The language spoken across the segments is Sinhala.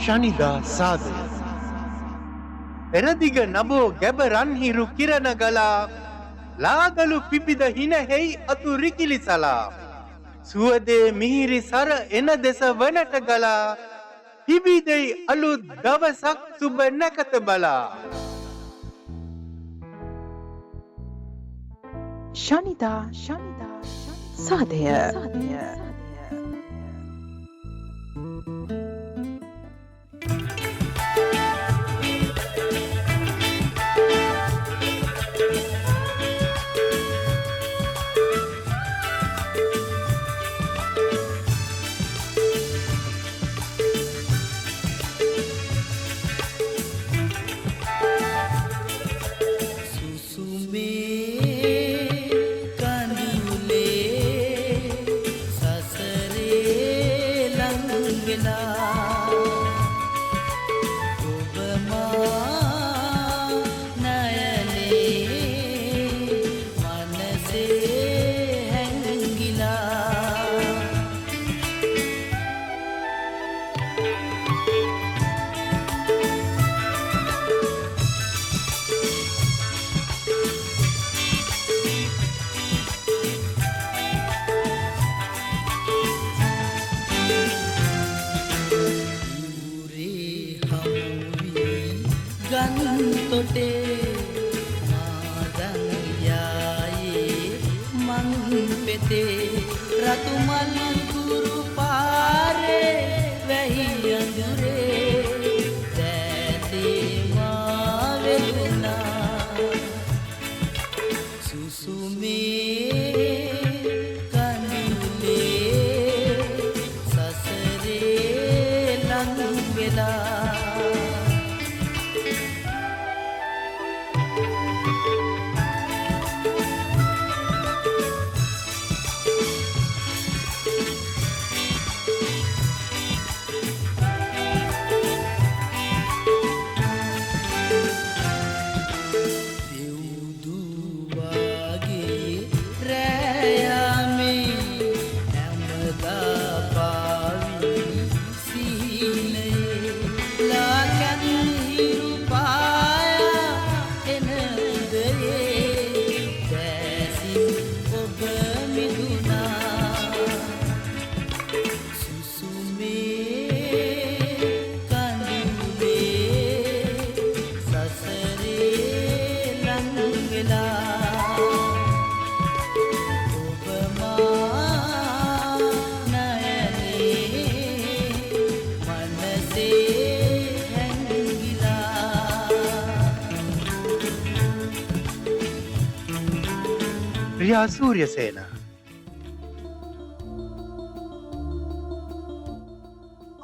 ශනිදා සාදය පෙරදිග නබෝ ගැබ රන්හිරු කිරණ ගලා ලාගලු පිපිද හිනහෙයි අතු රිකිලි සලා සුවදේ මිහිරි සර එන දෙස වනට ගලා පිබිදෙයි අලුත් දවසක් සුබ නැකත බලා ශනිදා සාදය ප්‍රියා සූර්යසේන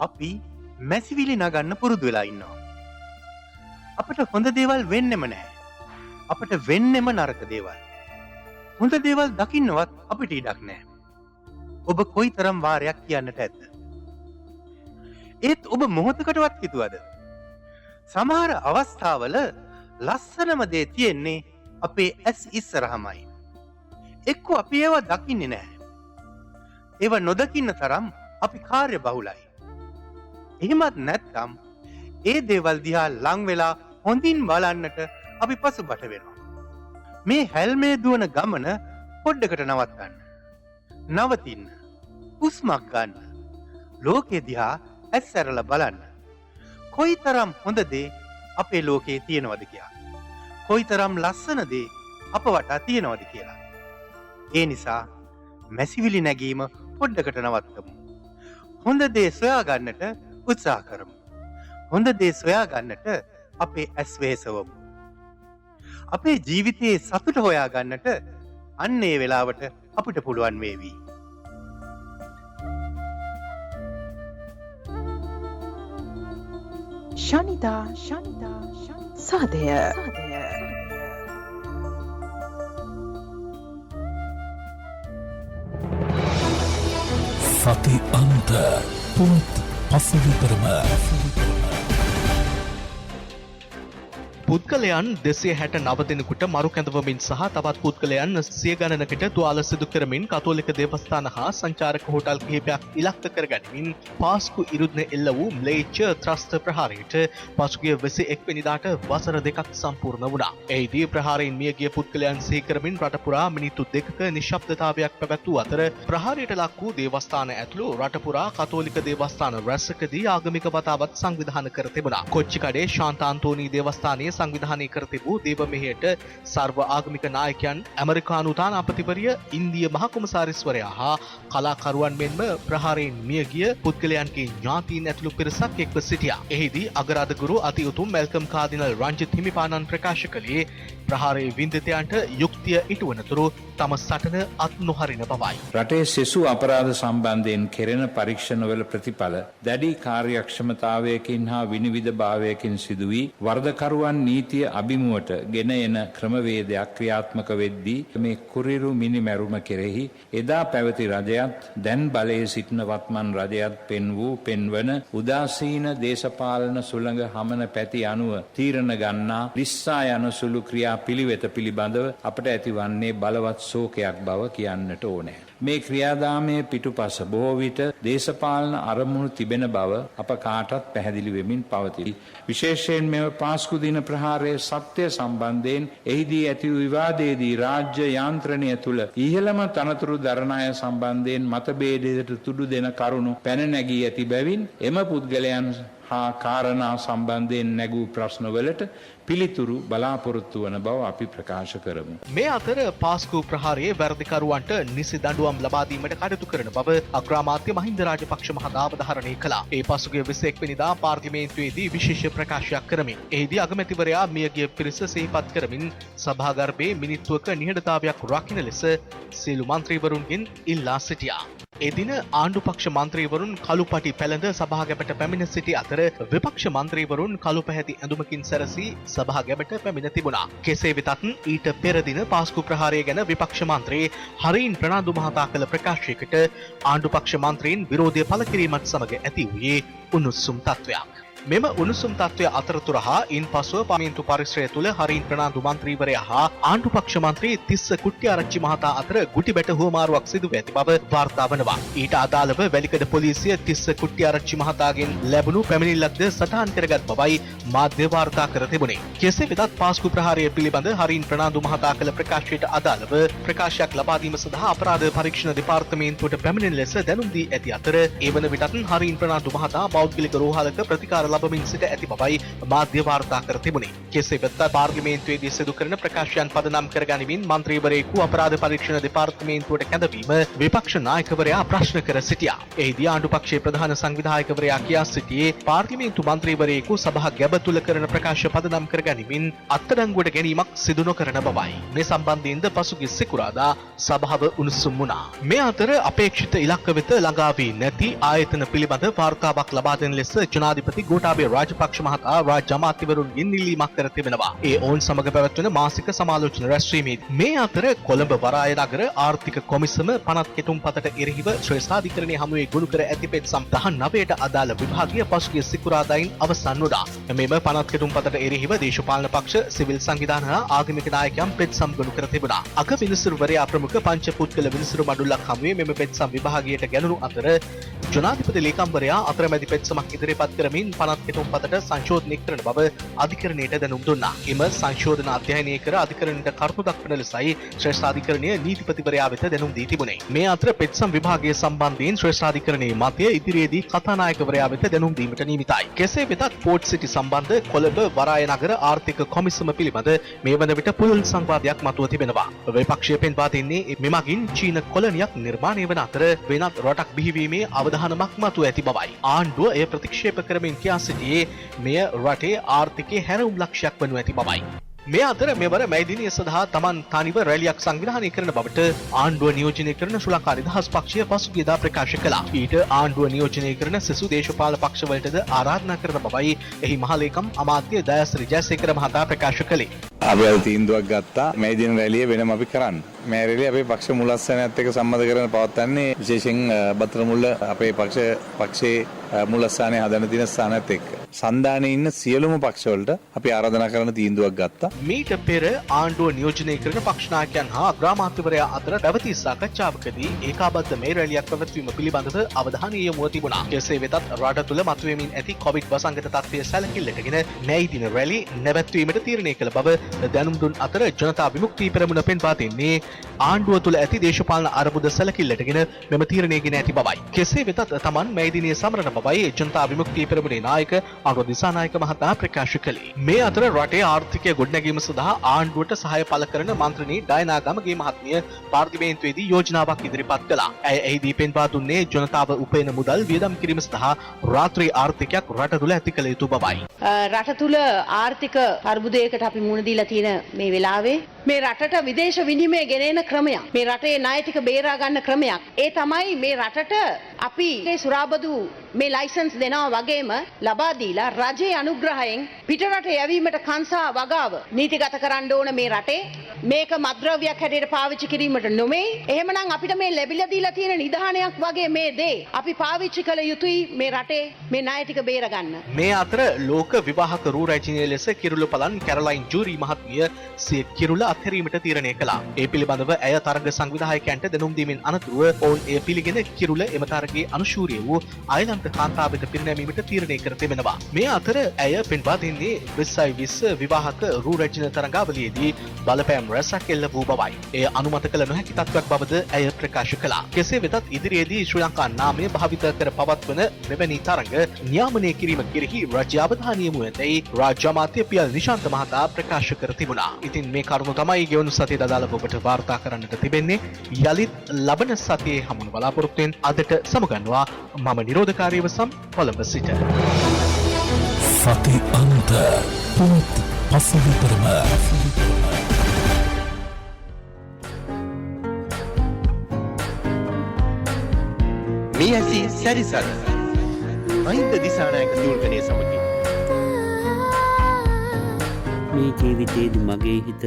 අපි මැසිවිලි නගන්න පුරුදු වෙලා ඉන්නවා. අපිට හොඳ දේවල් වෙන්නෙම නැහැ. අපිට වෙන්නෙම නරක දේවල්. හොඳ දේවල් දකින්නවත් අපිට ඉඩක් නැහැ. ඔබ කොයිතරම් වාරයක් කියන්නට ඇද්ද? ඒත් ඔබ මොහොතකටවත් හිතුවද? සමහර අවස්ථාවල ලස්සනම දේ තියෙන්නේ අපේ ඇස් ඉස්සරහමයි. එක්කෝ අපි ඒවා දකින්නේ නැහැ. ඒවා නොදකින්න තරම් අපි කාර්ය බහුලයි. එහෙමත් නැත්නම් ඒ දේවල් දිහා ලං වෙලා හොඳින් බලන්නට අපි පසුබට වෙනවා. මේ හැල්මේ දුවන ගමන පොඩ්ඩකට නවත්තන්න. නවතින්න. හුස්මක් ගන්න. ලෝකෙ දිහා ඇස් ඇරලා බලන්න. කොයිතරම් හොඳ දේ අපේ ලෝකේ තියෙනවද කියලා. කොයිතරම් ලස්සන දේ අප වටා තියෙනවද කියලා. ඒ නිසා මැසිවිලි නැගීම පොඩ්ඩකට නවත්තමු. හොඳ දේ සොයා ගන්නට උත්සාහ කරමු. හොඳ දේ සොයා ගන්නට අපේ ඇස් වෙහෙසවමු. අපේ ජීවිතයේ සතුට හොයා ගන්නට අන්න ඒ වෙලාවට අපිට පුළුවන් වේවි. ශනිදා සාදය සති අන්ත පුවත් පසුවිතරම පුද්ගලයන් 269 දෙනෙකුට මරු කැඳවමින් සහ තවත් පුද්ගලයන් 100 ගණනකට තුවාල සිදු කරමින් කතෝලික දේවස්ථාන හා සංචාරක හෝටල් කිහිපයක් ඉලක්ක කරගනිමින් පාස්කු ඉරුද්න එල්ල වූ ම්ලේච්ඡ ත්‍රස්ත ප්‍රහාරයට පසුගිය 21 වෙනිදාට වසර දෙකක් සම්පූර්ණ වුණා. එහිදී ප්‍රහාරයෙන් මියගිය පුද්ගලයන් සිහි කරමින් රට පුරා මිනිත්තු දෙකක නිශ්ශබ්දතාවයක් පැවැත්වූ අතර ප්‍රහාරයට ලක් වූ දේවස්ථාන ඇතුළු රට පුරා කතෝලික දේවස්ථාන රැසකදී ආගමික වතාවත් සංවිධානය කර තිබුණා. කොච්චිකඩේ ශාන්තාන්තෝනී දේවස්ථානයේ සංවිධානය කර තිබූ දේව මෙහෙයට සර්ව ආගමික නායකයන්, ඇමරිකානු තානාපතිවරිය, ඉන්දිය මහ කොමසාරිස්වරයා හා කලාකරුවන් මෙන්ම ප්‍රහාරයෙන් මියගිය පුද්ගලයන්ගේ ඥාතීන් ඇතුළු පිරිසක් එක්ව සිටියා. එහිදී අගරාධගුරු අති උතුම් මැල්කම් කාදිනල් රංජිත් හිමිපාණන් ප්‍රකාශ කළේ ප්‍රහාරයේ වින්දිතයන්ට යුක්තිය ඉටුවනතුරු තම සටන අත් නොහරින බවයි. රටේ සෙසු අපරාධ සම්බන්ධයෙන් කෙරෙන පරීක්ෂණවල ප්‍රතිඵල දැඩි කාර්යක්ෂමතාවයකින් හා විනිවිද භාවයකින් සිදු වී වරදකරුවන් නීතිය අභිමුවට ගෙන එන ක්‍රමවේදයක් ක්‍රියාත්මක වෙද්දී මේ කුරිරු මිනිමැරුම කෙරෙහි එදා පැවති රජයත් දැන් බලයේ සිටින වත්මන් රජයත් පෙන්වන උදාසීන දේශපාලන සුළඟ හමන පැති අනුව තීරණ ගන්නා ලිස්සා යන සුළු ක්‍රියා පිළිවෙත පිළිබඳව අපට ඇතිවන්නේ බලවත් ශෝකයක් බව කියන්නට ඕනෑ. මේ ක්‍රියාදාමයේ පිටුපස බොහෝ විට දේශපාලන අරමුණු තිබෙන බව අප කාටත් පැහැදිලි වෙමින් පවතී. විශේෂයෙන් මෙම පාස්කු දින ප්‍රහාරයේ සත්‍ය සම්බන්ධයෙන් එහිදී ඇති වූ විවාදයේදී රාජ්‍ය යාන්ත්‍රණය තුළ ඉහළම තනතුරු දරන අය සම්බන්ධයෙන් මතභේදයට තුඩු දෙන කරුණු පැන නැගී ඇති බැවින් එම පුද්ගලයන් හා කාරණා සම්බන්ධයෙන් නැගූ ප්‍රශ්නවලට පිළිතුරු බලාපොරොත්තු වන බව අපි ප්‍රකාශ කරමු. මේ අතර පාස්කු ප්‍රහාරයේ වැරදිකරුවන්ට නිසි දඬුවම් ලබා දීමට කටයුතු කරන බව අග්‍රාමාත්‍ය මහින්ද රාජපක්ෂ මහතා අවධාරණය කළා. ඒ පසුගිය 21 වෙනිදා පාර්ලිමේන්තුවේදී විශේෂ ප්‍රකාශයක් කරමින් එහිදී අගමැතිවරයා මියගිය පිරිස සිහිපත් කරමින් සභාගර්භයේ මිනිත්තුවක නිහඬතාවයක් රකින්න ලෙස සියලු මන්ත්‍රීවරුන්ගෙන් ඉල්ලා සිටියා. එදින ආණ්ඩුපක්ෂ මන්ත්‍රීවරුන් කළු පටි පැළඳ සභාගැබට පැමිණ සිටි අතර විපක්ෂ මන්ත්‍රීවරුන් කළු පැහැති ඇඳුමකින් සැරසී සභාගැබට පැමිණ තිබුණා. කෙසේ වෙතත් ඊට පෙර දින පාස්කු ප්‍රහාරය ගැන විපක්ෂ මන්ත්‍රී හරීන් ප්‍රනාන්දු මහතා කළ ප්‍රකාශයකට ආණ්ඩුපක්ෂ මන්ත්‍රීන් විරෝධය පළ කිරීමත් සමග ඇති වූයේ උණුසුම් තත්ත්වයක්. මෙම උණුසුම් තත්ත්වය අතරතුර හා ඉන් පසුව පාර්ලිමේන්තු පරිසරය තුළ හරීන් ප්‍රනාන්දු මන්ත්‍රීවරයා හා ආණ්ඩුපක්ෂ මන්ත්‍රී තිස්ස කුට්ටිආරච්චි මහතා අතර ගුටිබැට හුවමාරුවක් සිදුව ඇති බව වාර්තා වනවා. ඊට අදාළව වැලිකඩ පොලිසිය තිස්ස කුට්ටිආරච්චි මහතාගෙන් ලැබුණු පැමිණිල්ලක්ද සටහන් කරගත් බවයි මාධ්‍ය වාර්තා කර තිබුණේ. කෙසේ වෙතත් පාස්කු ප්‍රහාරය පිළිබඳ හරීන් ප්‍රනාන්දු මහතා කළ ප්‍රකාශයට අදාළව ප්‍රකාශයක් ලබා දීම සඳහා අපරාධ පරීක්ෂණ දෙපාර්තමේන්තුවට පැමිණෙන ලෙස දැනුම් දී ඇති අතර ඒ වන විටත් හරීන් ප්‍රනාන්දු මහතා පෞද්ගලික රෝහලක ප්‍රතිකාර ලබමින් සිට ඇති බවයි මාධ්‍ය වාර්තා කර තිබුණේ. කෙසේ වෙතත් පාර්ලිමේන්තුවේදී සිදු කරන ප්‍රකාශයන් පදනම් කරගනිමින් මන්ත්‍රීවරයෙකු අපරාධ පරීක්ෂණ දෙපාර්තමේන්තුවට කැඳවීම විපක්ෂ නායකවරයා ප්‍රශ්න කර සිටියා. එහිදී ආණ්ඩුපක්ෂයේ ප්‍රධාන සංවිධායකවරයා කියා සිටියේ පාර්ලිමේන්තු මන්ත්‍රීවරයෙකු සභා ගැබ තුල කරන ප්‍රකාශ පදනම් කරගනිමින් අත්අඩංගුවට ගැනීමක් සිදු නොකරන බවයි. මේ සම්බන්ධයෙන්ද පසුගිය සිකුරාදා සභාව උණුසුම් වුණා. මේ අතර අපේක්ෂිත ඉලක්ක වෙත ළඟා වී නැති ආයතන පිළිබඳ වාර්තාවක් ලබා දෙන ලෙස ජනාධිපති ගෝඨාභය රාජපක්ෂ මහතා රාජ්‍ය අමාත්‍යවරුන්ගෙන් ඉල්ලීමක් කර තිබෙනවා. ඒ ඔවුන් සමග පැවැත්වෙන මාසික සමාලෝචන රැස්වීමේදී මේ අතර කොළඹ වරාය නගර ආර්ථික කොමිසම පනත් කෙටුම්පතට එරෙහිව ශ්‍රේෂ්ඨාධිකරණයේ හමුවේ ගොනු කර ඇති පෙත්සම් 19ට අදාළ විභාගීය පසුගිය සිකුරාදායින් අවසන් වුණා. මෙම පනත් කෙටුම්පතට එරෙහිව දේශපාලන පක්ෂ, සිවිල් සංවිධාන හා ආගමික නායකයන් පෙත්සම් ගොනු කර තිබුණා. අග විනිසුරුවරයා ප්‍රමුඛ පංච පුද්ගල විනිසුරු මඩුල්ලක් හමුවේ මෙම පෙත්සම් විභාගයට ගැනුණු අතර ජනාධිපති ලේකම්වරයා අතරමැදි පෙත්සමක් ඉදිරිපත් කරමින් පනත් කෙටුම්පතට සංශෝධනය කරන බව අධිකරණයට දැනුම් දුන්නා. එම සංශෝධන අධ්‍යයනය කර අධිකරණයට කරුණු දක්වන ලෙසයි ශ්‍රේෂ්ඨාධිකරණය නීතිපතිවරයා වෙත දැනුම් දී තිබුණේ. මේ අතර පෙත්සම් විභාගයේ සම්බන්ධයෙන් ශ්‍රේෂ්ඨාධිකරණයේ මතය ඉදිරියේදී කතානායකවරයා වෙත දැනුම් දීමට නියමිතයි. කෙසේ වෙතත් පෝට් සිටි සම්බන්ධ කොළඹ වරාය නගර ආර්ථික කොමිසම පිළිබඳ මේ වන විට පුළුල් සංවාදයක් මතුව තිබෙනවා. විපක්ෂය පෙන්වා දෙන්නේ මෙමගින් චීන කොලනියක් නිර්මාණය වන අතර වෙනත් රටක් බිහිවීමේ අවධානමක් මතුව ඇති බවයි. ආණ්ඩුව එය ප්‍රතික්ෂේප කරමින් කියා සිටියේ මෙය රටේ ආර්ථිකයේ හැරවුම් ලක්ෂයක් වනු ඇති බවයි. මේ අතර මෙවර මැයි දිනය සඳහා තමන් තනිව රැලියක් සංවිධානය කරන බවට ආණ්ඩුව නියෝජනය කරන ශ්‍රී ලංකා නිදහස් පක්ෂය පසුගියදා ප්‍රකාශ කළා. ඊට ආණ්ඩුව නියෝජනය කරන සෙසු දේශපාලන පක්ෂවලටද ආරාධනා කරන බවයි එහි මහලේකම් අමාත්‍ය දයාසිරි ජයසේකර මහතා ප්‍රකාශ කළේ. අපි අද තීන්දුවක් ගත්තා මේ දින රැළිය වෙනම අපි කරන්න. මේ රැළිය අපේ පක්ෂ මුලස්සනයත් එක්ක සම්බන්ධ කරගෙන පවත්වන්නේ විශේෂයෙන් බත්‍රමුල්ල අපේ පක්ෂයේ මුලස්සානයේ හදන දින ස්ථානයත් එක්ක. සන්ධානයේ ඉන්න සියලුම පක්ෂවලට අපි ආරාධනා කරන තීන්දුවක් ගත්තා. මීට පෙර ආණ්ඩුව නියෝජනය කරන පක්ෂ නායකයන් හා අග්‍රාමාත්‍යවරයා අතර පැවති සාකච්ඡාවකදී ඒකාබද්ධ මේ රැළියක් පැවැත්වීම පිළිබඳව අවධානය යොමුව තිබුණා. කෙසේ වෙතත් රට තුළ මතුවෙමින් ඇති කොවිඩ් වසංගත තත්ත්වය සැලකිල්ලටගෙන මේ දින රැළි නැවැත්වීමට තීරණය කළ බව දැනුම් දුන් අතර ජනතා විමුක්ති පෙරමුණ පෙන්වා දෙන්නේ ආණ්ඩුව තුළ ඇති දේශපාලන අරමුද සැලකිල්ලටගෙන මෙම තීරණය ගෙන ඇති බවයි. කෙසේ වෙතත් තමන් මේ දිනේ සමරන බවයි ජනතා විමුක්ති පෙරමුණේ නායක අනුර දිසානායක මහතා ප්‍රකාශ කළේ. මේ අතර රටේ ආර්ථිකය ගොඩනැගීම සඳහා ආණ්ඩුවට සහාය පළ කරන මන්ත්‍රණී ඩයනා ගමගේ මහත්මිය පාර්ලිමේන්තුවේදී යෝජනාවක් ඉදිරිපත් කළා. ඇය එහිදී පෙන්වා දුන්නේ ජනතාව උපයන මුදල් වියදම් කිරීම සඳහා රාත්‍රී ආර්ථිකයක් රට තුළ ඇති කළ යුතු බවයි. රට තුළ ආර්ථික අර්බුදයකට අපි මුහුණ දීලා තියෙන මේ වෙලාවේ මේ රටට විදේශ විනිමය ගෙනෙන ක්‍රමයක්, මේ රටේ ණය ටික බේරා ගන්න ක්‍රමයක්, ඒ තමයි මේ රටට අපි මේ සුරාබදු මේ ලයිසන්ස් දෙනවා වගේම ලබා දීලා රජයේ අනුග්‍රහයෙන් පිටරට යැවීමට කංසා වගාව නීතිගත කරන්න ඕන මේ රටේ. මේක මත්ද්‍රව්‍යයක් හැටියට පාවිච්චි කිරීමට නොමේ. එහෙමනම් අපිට මේ ලැබිලා දීලා තියෙන නිධානයක් වගේ මේ දේ අපි පාවිච්චි කළ යුතුයි මේ රටේ මේ ණය ටික බේර ගන්න. මේ අතර ලෝක විවාහක රූ රැජිනිය ලෙස කිරුළු පලන් කැරලයින් ජූරි මහත්මිය සිය කිරුළ අත්හැරීමට තීරණය කළා. ඒ පිළිබඳව ඇය තරග සංවිධායකයන්ට දැනුම් දීමෙන් අනතුරුව ඔවුන් එය පිළිගෙන කිරුළ එම තරගයේ අනුශූරිය වූ අයලන්ත කාන්තාව වෙත පිරිනැමීමට තීරණය කර තිබෙනවා. මේ අතර ඇය පෙන්වා දෙන්නේ 2020 විවාහක රූ රැජින තරඟාවලියේදී බලපෑම් රැසක් එල්ල වූ බවයි. එය අනුමත කළ නොහැකි තත්ත්වයක් බවද ඇය ප්‍රකාශ කළා. කෙසේ වෙතත් ඉදිරියේදී ශ්‍රී ලංකා නාමය භාවිත කර පවත්වන මෙවැනි තරඟ නියාමනය කිරීම කෙරෙහි රාජ්‍ය අවධානය යොමු ඇතැයි රාජ්‍ය අමාත්‍ය පියල් නිශාන්ත මහතා ප්‍රකාශ කර තිබුණා. ඉතින් මේ කරුණු තමයි ගෙවුණු සතියේ අදාළව ඔබට වාර්තා කරන්නට තිබෙන්නේ. යලිත් ලබන සතියේ හමුවන බලාපොරොත්තුවෙන් අදට සමුගන්නවා. මම නිරෝධකාරීව සම් කොළඹ සිට. සති අන්ත පුවත් පසුවිතරම මේ ඇසි සැරිසර මහින්ද දිසානායක දූර්ගණයේ සමගින් මේ ජීවිතයේදී මගේ හිත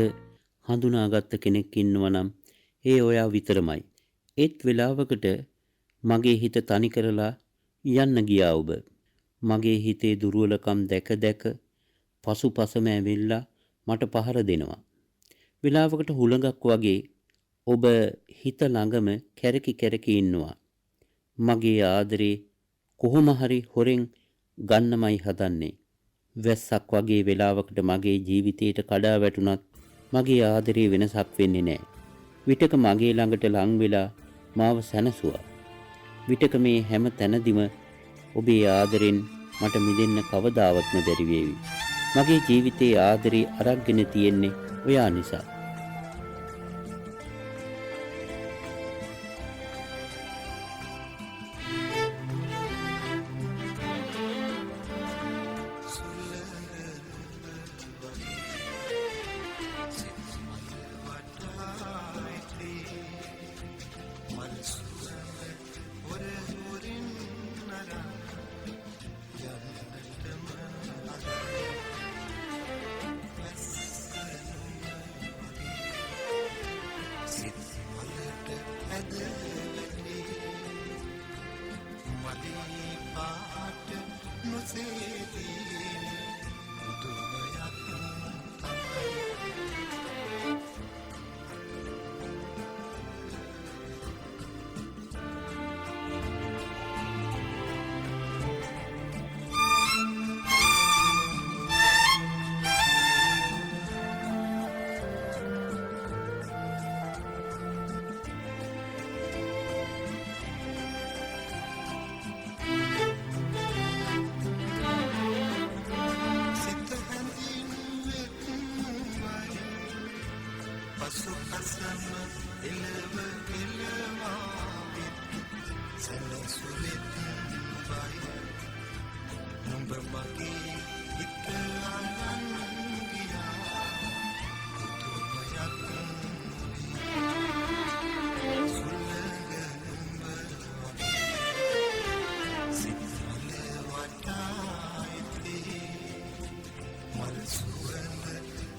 හඳුනාගත්ත කෙනෙක් ඉන්නවා නම් ඒ ඔයා විතරමයි. ඒත් වෙලාවකට මගේ හිත තනි කරලා යන්න ගියා ඔබ. මගේ හිතේ දුර්වලකම් දැක දැක පසුපසම ඇවිල්ලා මට පහර දෙනවා. වෙලාවකට හුළඟක් වගේ ඔබ හිත ළඟම කැරකි කැරකි ඉන්නවා. මගේ ආදරේ කොහොම හරි හොරෙන් ගන්නමයි හදන්නේ. වැස්සක් වගේ වෙලාවකට මගේ ජීවිතයට කඩා වැටුණත් මගේ ආදරේ වෙනසක් වෙන්නේ නැහැ. විටක මගේ ළඟට ලං වෙලා මාව සැනසුවා. විටක මේ හැම තැනදීම ඔබේ ආදරෙන් මට මිදෙන්න කවදාවත්ම බැරි වේවි. මගේ ජීවිතයේ ආදරේ අරගෙන තියෙන්නේ ඔයා නිසා.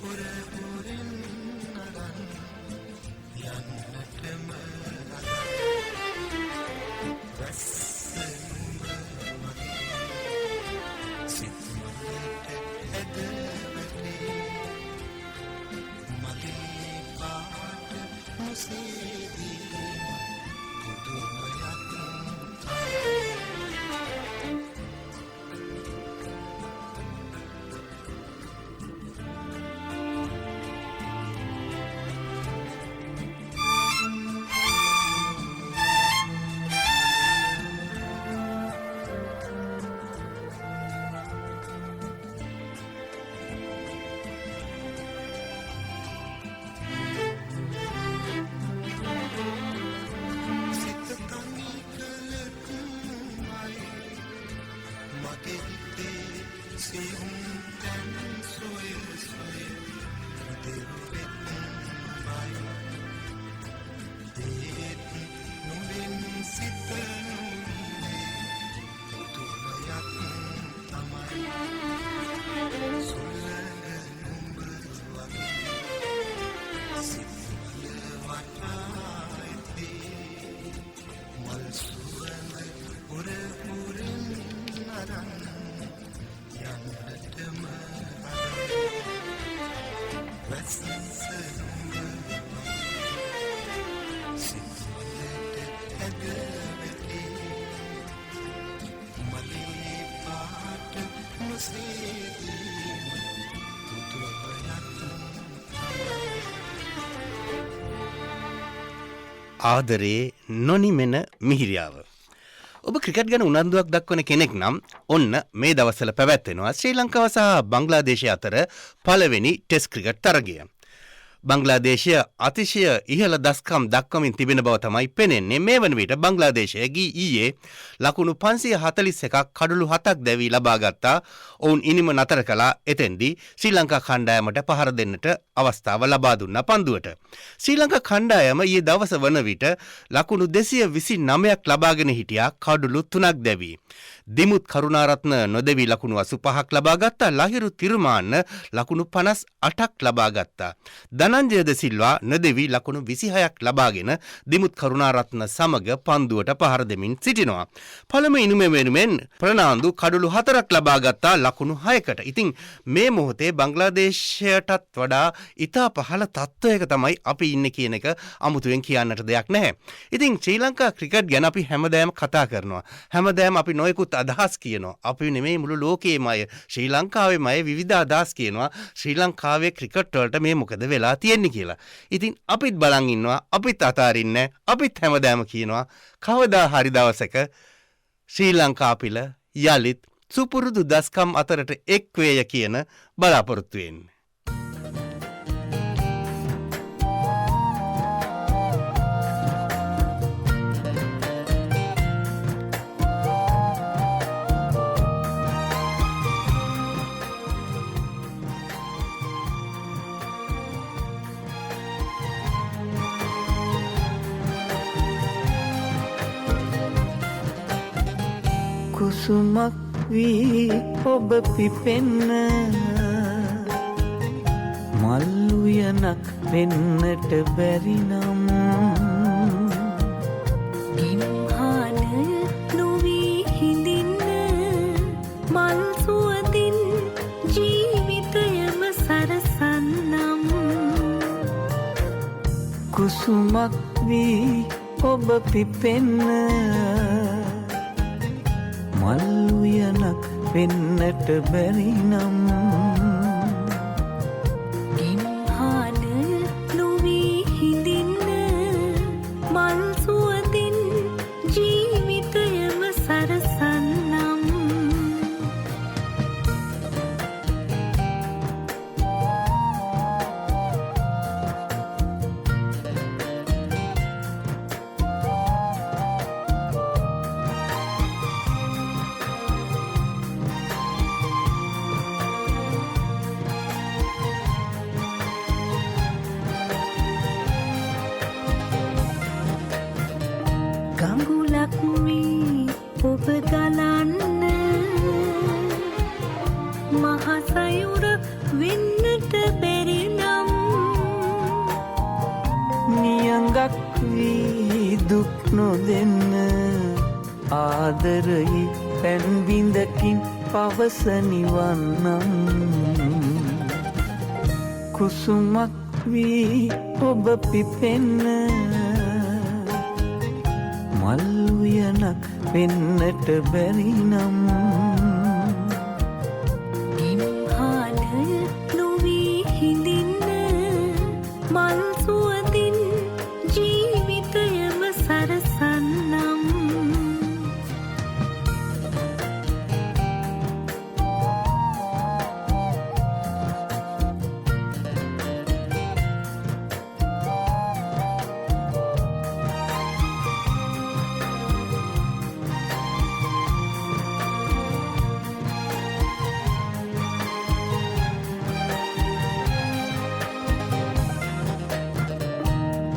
Whatever ආදරේ නොනිමෙන මිහිරියාව. ඔබ ක්‍රිකට් ගැන උනන්දුවක් දක්වන කෙනෙක් නම් ඔන්න මේ දවස්වල පැවැත්වෙනවා ශ්‍රී ලංකාව සහ බංග්ලාදේශය අතර පළවෙනි ටෙස්ට් ක්‍රිකට් තරගය. බංග්ලාදේශය අතිශය ඉහළ දස්කම් දක්වමින් තිබෙන බව තමයි පෙනෙන්නේ. මේ වන විට බංග්ලාදේශය ඊයේ ලකුණු 541ක් කඩලු 7ක් දැවී ලබා ගත්තා. ඔවුන් ඉනිම නතර කළා. එතෙන්දී ශ්‍රී ලංකා කණ්ඩායමට පහර දෙන්නට අවස්ථාව ලබා දුන්නා පන්දුවට. ශ්‍රී ලංකා කණ්ඩායම ඊයේ දවස වන විට ලකුණු 229ක් ලබාගෙන හිටියා කඩලු 3ක් දැවී. දිමුත් කරුණාරත්න නොදෙවි ලකුණු 85ක් ලබා ගත්තා. ලහිරු තිරුමාන්න ලකුණු 58ක් ලබා ගත්තා. ධනංජය ද සිල්වා නොදෙවි ලකුණු 26ක් ලබාගෙන දිමුත් කරුණාරත්න සමග පන්දුවට පහර දෙමින් සිටිනවා. පළමු ඉනිම වෙනුවෙන් ප්‍රනාන්දු කඩලු 4ක් ලබා ගත්තා ලකුණු 6කට. ඉතින් මේ මොහොතේ බංග්ලාදේශයටත් වඩා ඉතා පහළ තත්ත්වයක තමයි අපි ඉන්නේ කියන එක අමුතුවෙන් කියන්නට දෙයක් නැහැ. ඉතින් ශ්‍රී ලංකා ක්‍රිකට් ගැන අපි හැමදාම කතා කරනවා. හැමදාම අපි නොයෙකුත් අදහස් කියනවා. අපි නෙමෙයි මුළු ලෝකයේම අය, ශ්‍රී ලංකාවේම අය විවිධ අදහස් කියනවා. ශ්‍රී ලංකාවේ ක්‍රිකට් වලට මේ මොකද වෙලා තියෙන්නේ කියලා. ඉතින් අපිත් බලන් ඉන්නවා, අපිත් අතාරින්නේ, අපිත් හැමදාම කියනවා කවදා හරි දවසක ශ්‍රී ලංකා පිළ යලිත් සුපුරුදු දස්කම් අතරට එක් වේය කියන බලාපොරොත්තු වෙන්නේ. කුසුමක් වී ඔබ පිපෙන්න මල් උයනක් වෙන්නට බැරි නම් ගිම්හානය නොවී හිඳින්න මල් සුවඳින් ජීවිතයම සරසන්නම් කුසුමක් වී ඔබ පිපෙන්න මල් උයනක් වෙන්නට බැරි නම් ගිම්හානය නොවී හිඳින්න මල් සුවඳින් ජීවිතයම සරසන්නම් ගඟුලක් වී ඔබ ගලන්න මහසයුර වෙන්නට බැරි නම් නියඟක් වී දුක් නොදෙන්න ආදරයි පැන්බිඳකින් පවසනිවන්නම් කුසුමක් වී ඔබ පිපෙන්න මල් උයනක් වෙන්නට බැරි නම් ගිම්හානය නොවී හිඳින්න මල් සුවඳින් ජීවිතයම සරසන්නම්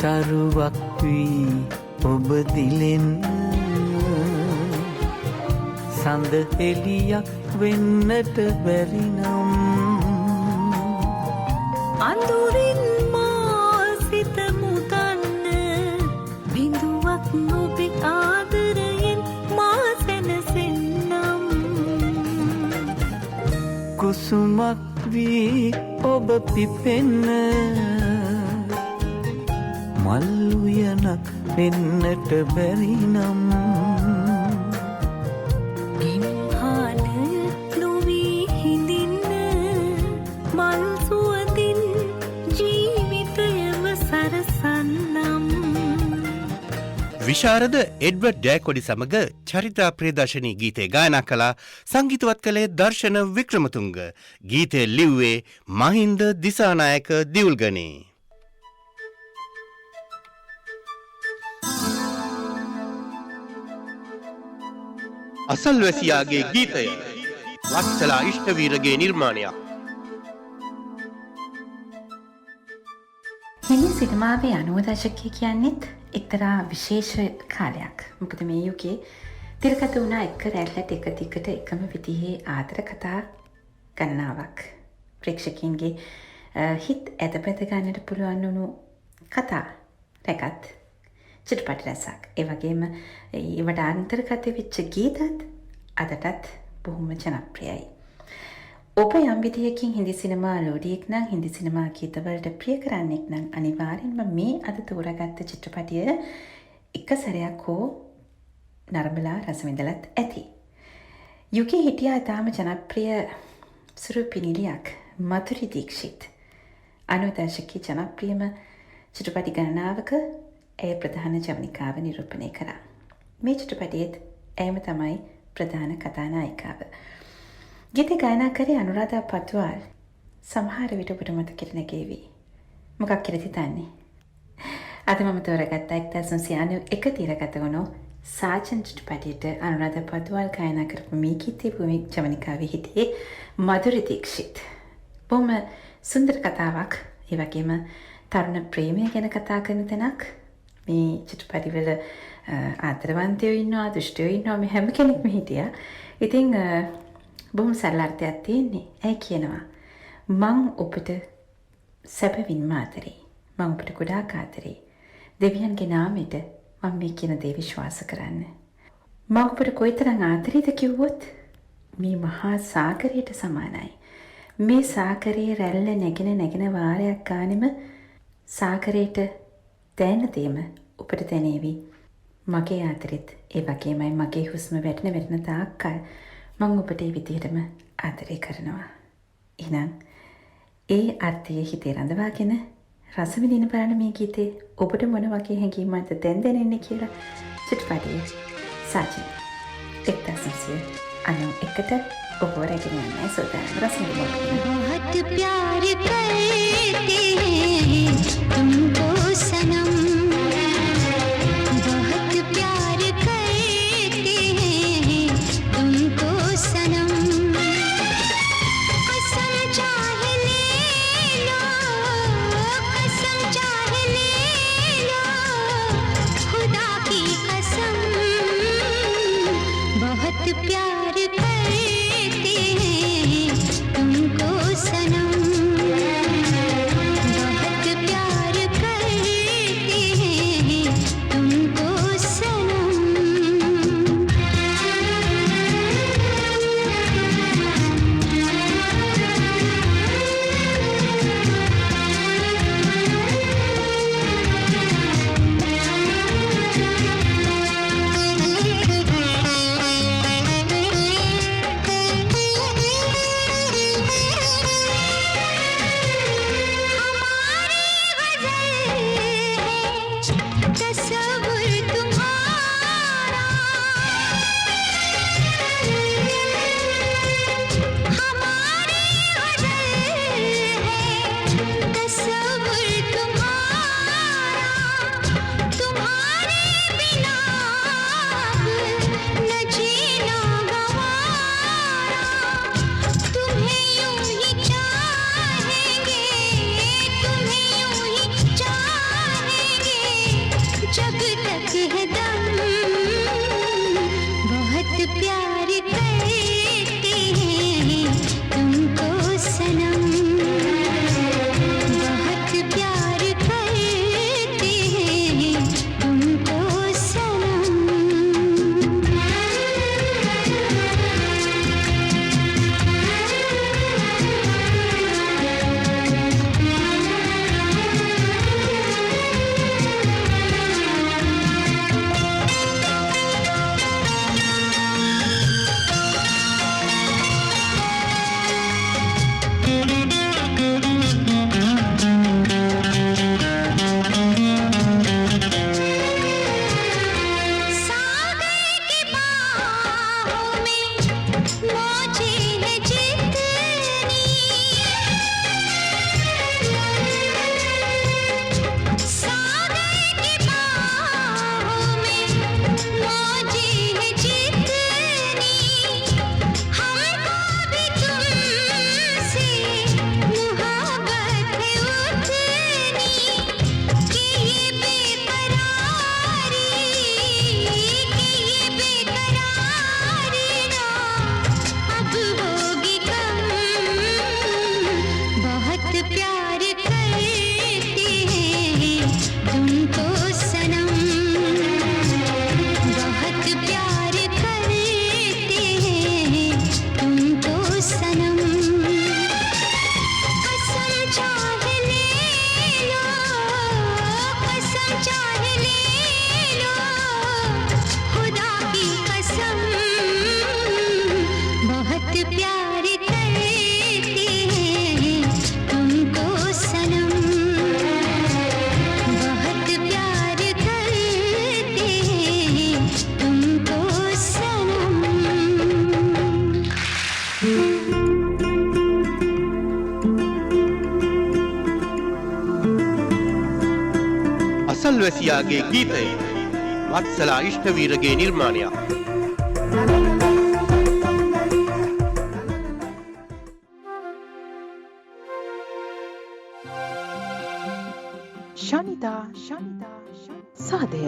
තරුවක් වී ඔබ දිලෙන්න සඳ එලියක් වෙන්නට බැරිනම් අඳුරින් මා සිත මුදන්න බිඳුවක් නොබේ ආදරයෙන් මා සැනසෙන්නම් කුසුමක් වී ඔබ පිපෙන්න මල් උයනක් වෙන්නට බැරිනම් ගින්හාන නොවී හිඳින්න මල් සුවඳින් ජීවිතයම සරසන්නම් විශාරද එඩ්වඩ් ඩෑකොඩි සමග චරිතා ප්‍රියදර්ශනී ගීතය ගායනා කළා. සංගීතවත් කළේ දර්ශන වික්‍රමතුංග. ගීතය ලිව්වේ මහින්ද දිසානායක දිවුල්ගනේ. අසල්වැසියාගේ ගීතය වත්සලා ඉෂ්ඨවීරගේ නිර්මාණයක්. හිමි සිනමාවේ 90 දශකය කියන්නේත් එක්තරා විශේෂ කාලයක්. මොකද මේ යුගයේ තිරගත වුණා එක රැල්ලට එක දිගට එකම විදිහේ ආදර කතා ගණනාවක්. ප්‍රේක්ෂකයන්ගේ හිත් ඇදපැද ගන්නට පුළුවන් වුණු කතා රැගත් චිත්‍රපට රසක්. ඒ වගේම ඒවට අන්තර්ගත වෙච්ච ගීතත් අදටත් බොහොම ජනප්‍රියයි. ඔබ යම් විදියකින් හින්දි සිනමා ලෝඩියෙක් නම් හින්දි සිනමා ගීතවලට ප්‍රිය කරන්නෙක් නම් අනිවාර්යෙන්ම මේ අද තෝරාගත්ත චිත්‍රපටය එක සැරයක් හෝ නරඹලා රස විඳලත් ඇති. යුගයේ හිටියා තාම ජනප්‍රිය සුරුපිනිලියක් මధుරි දීක්ෂිත්. 90 දශකයේ ජනප්‍රියම චිත්‍රපටි ගණනාවක ඇය ප්‍රධාන ජවනිකාව නිරූපණය කරා. මේ චිත්‍රපටයේත් ඇයම තමයි ප්‍රධාන කතානායිකාව. ගීත ගායනා කරේ අනුරාධා පත්වාල්. සමහර විට ඔබට මතකෙට නැගේවි. මොකක් කියලා හිතන්නේ? අද මම තෝරාගත්ත 1991 තිරගත වුණු සාජන් චිත්‍රපටයට අනුරාධා පත්වාල් ගායනා කරපු මේ ගීතේ භූමි ජවනිකාවේ හිටියේ මధుරි දීක්ෂිත්. බොහොම සුන්දර කතාවක්. ඒ වගේම තරුණ ප්‍රේමය ගැන කතා කරන තැනක්. මේ චිත්‍රපටිවල ආදරවන්තයෝ ඉන්නවා, දුෂ්ටයෝ ඉන්නවා, මේ හැම කෙනෙක්ම හිටියා. ඉතින් බොහොම සරල අර්ථයක් තියෙන්නේ. ඇයි කියනවා මං ඔබට සැබවින්ම ආදරේ. මං ඔබට ගොඩාක් ආදරේ. දෙවියන්ගේ නාමයට මම මේ කියන දේ විශ්වාස කරන්න. මං ඔබට කොයිතරම් ආදරේද කිව්වොත් මේ මහා සාගරයට සමානයි. මේ සාගරයේ රැල්ල නැගෙන වාරයක් ගානෙම සාගරයට දැනෙන දේම ඔබට දැනේවි. මගේ ආදරෙත් ඒ වගේමයි මගේ හුස්ම වැටෙන තාක්කල් මම ඔබට ඒ විදිහටම ආදරය කරනවා. එහෙනම් ඒ අර්ථය හිතේ රඳවාගෙන රස විඳින බලන මේ ගීතේ ඔබට මොන වගේ හැඟීමක්ද දැන් දැනෙන්නේ කියලා චිත්‍රපටයේ සාජන් 1991 ඔබ රැගෙන යන්නේ සෝදානම් රස විඳින්න. बहुत प्यार करते हैं तुमको सनम बहुत प्यार करते हैं तुमको सनम कसम चाहे ले लो खुदा की कसम बहुत प्यार करते हैं तुमको सनम बहुत අසල්වැසියාගේ ගීතය වත්සලා ඉෂ්ඨවීරගේ නිර්මාණයක්. ශනිදා සාදය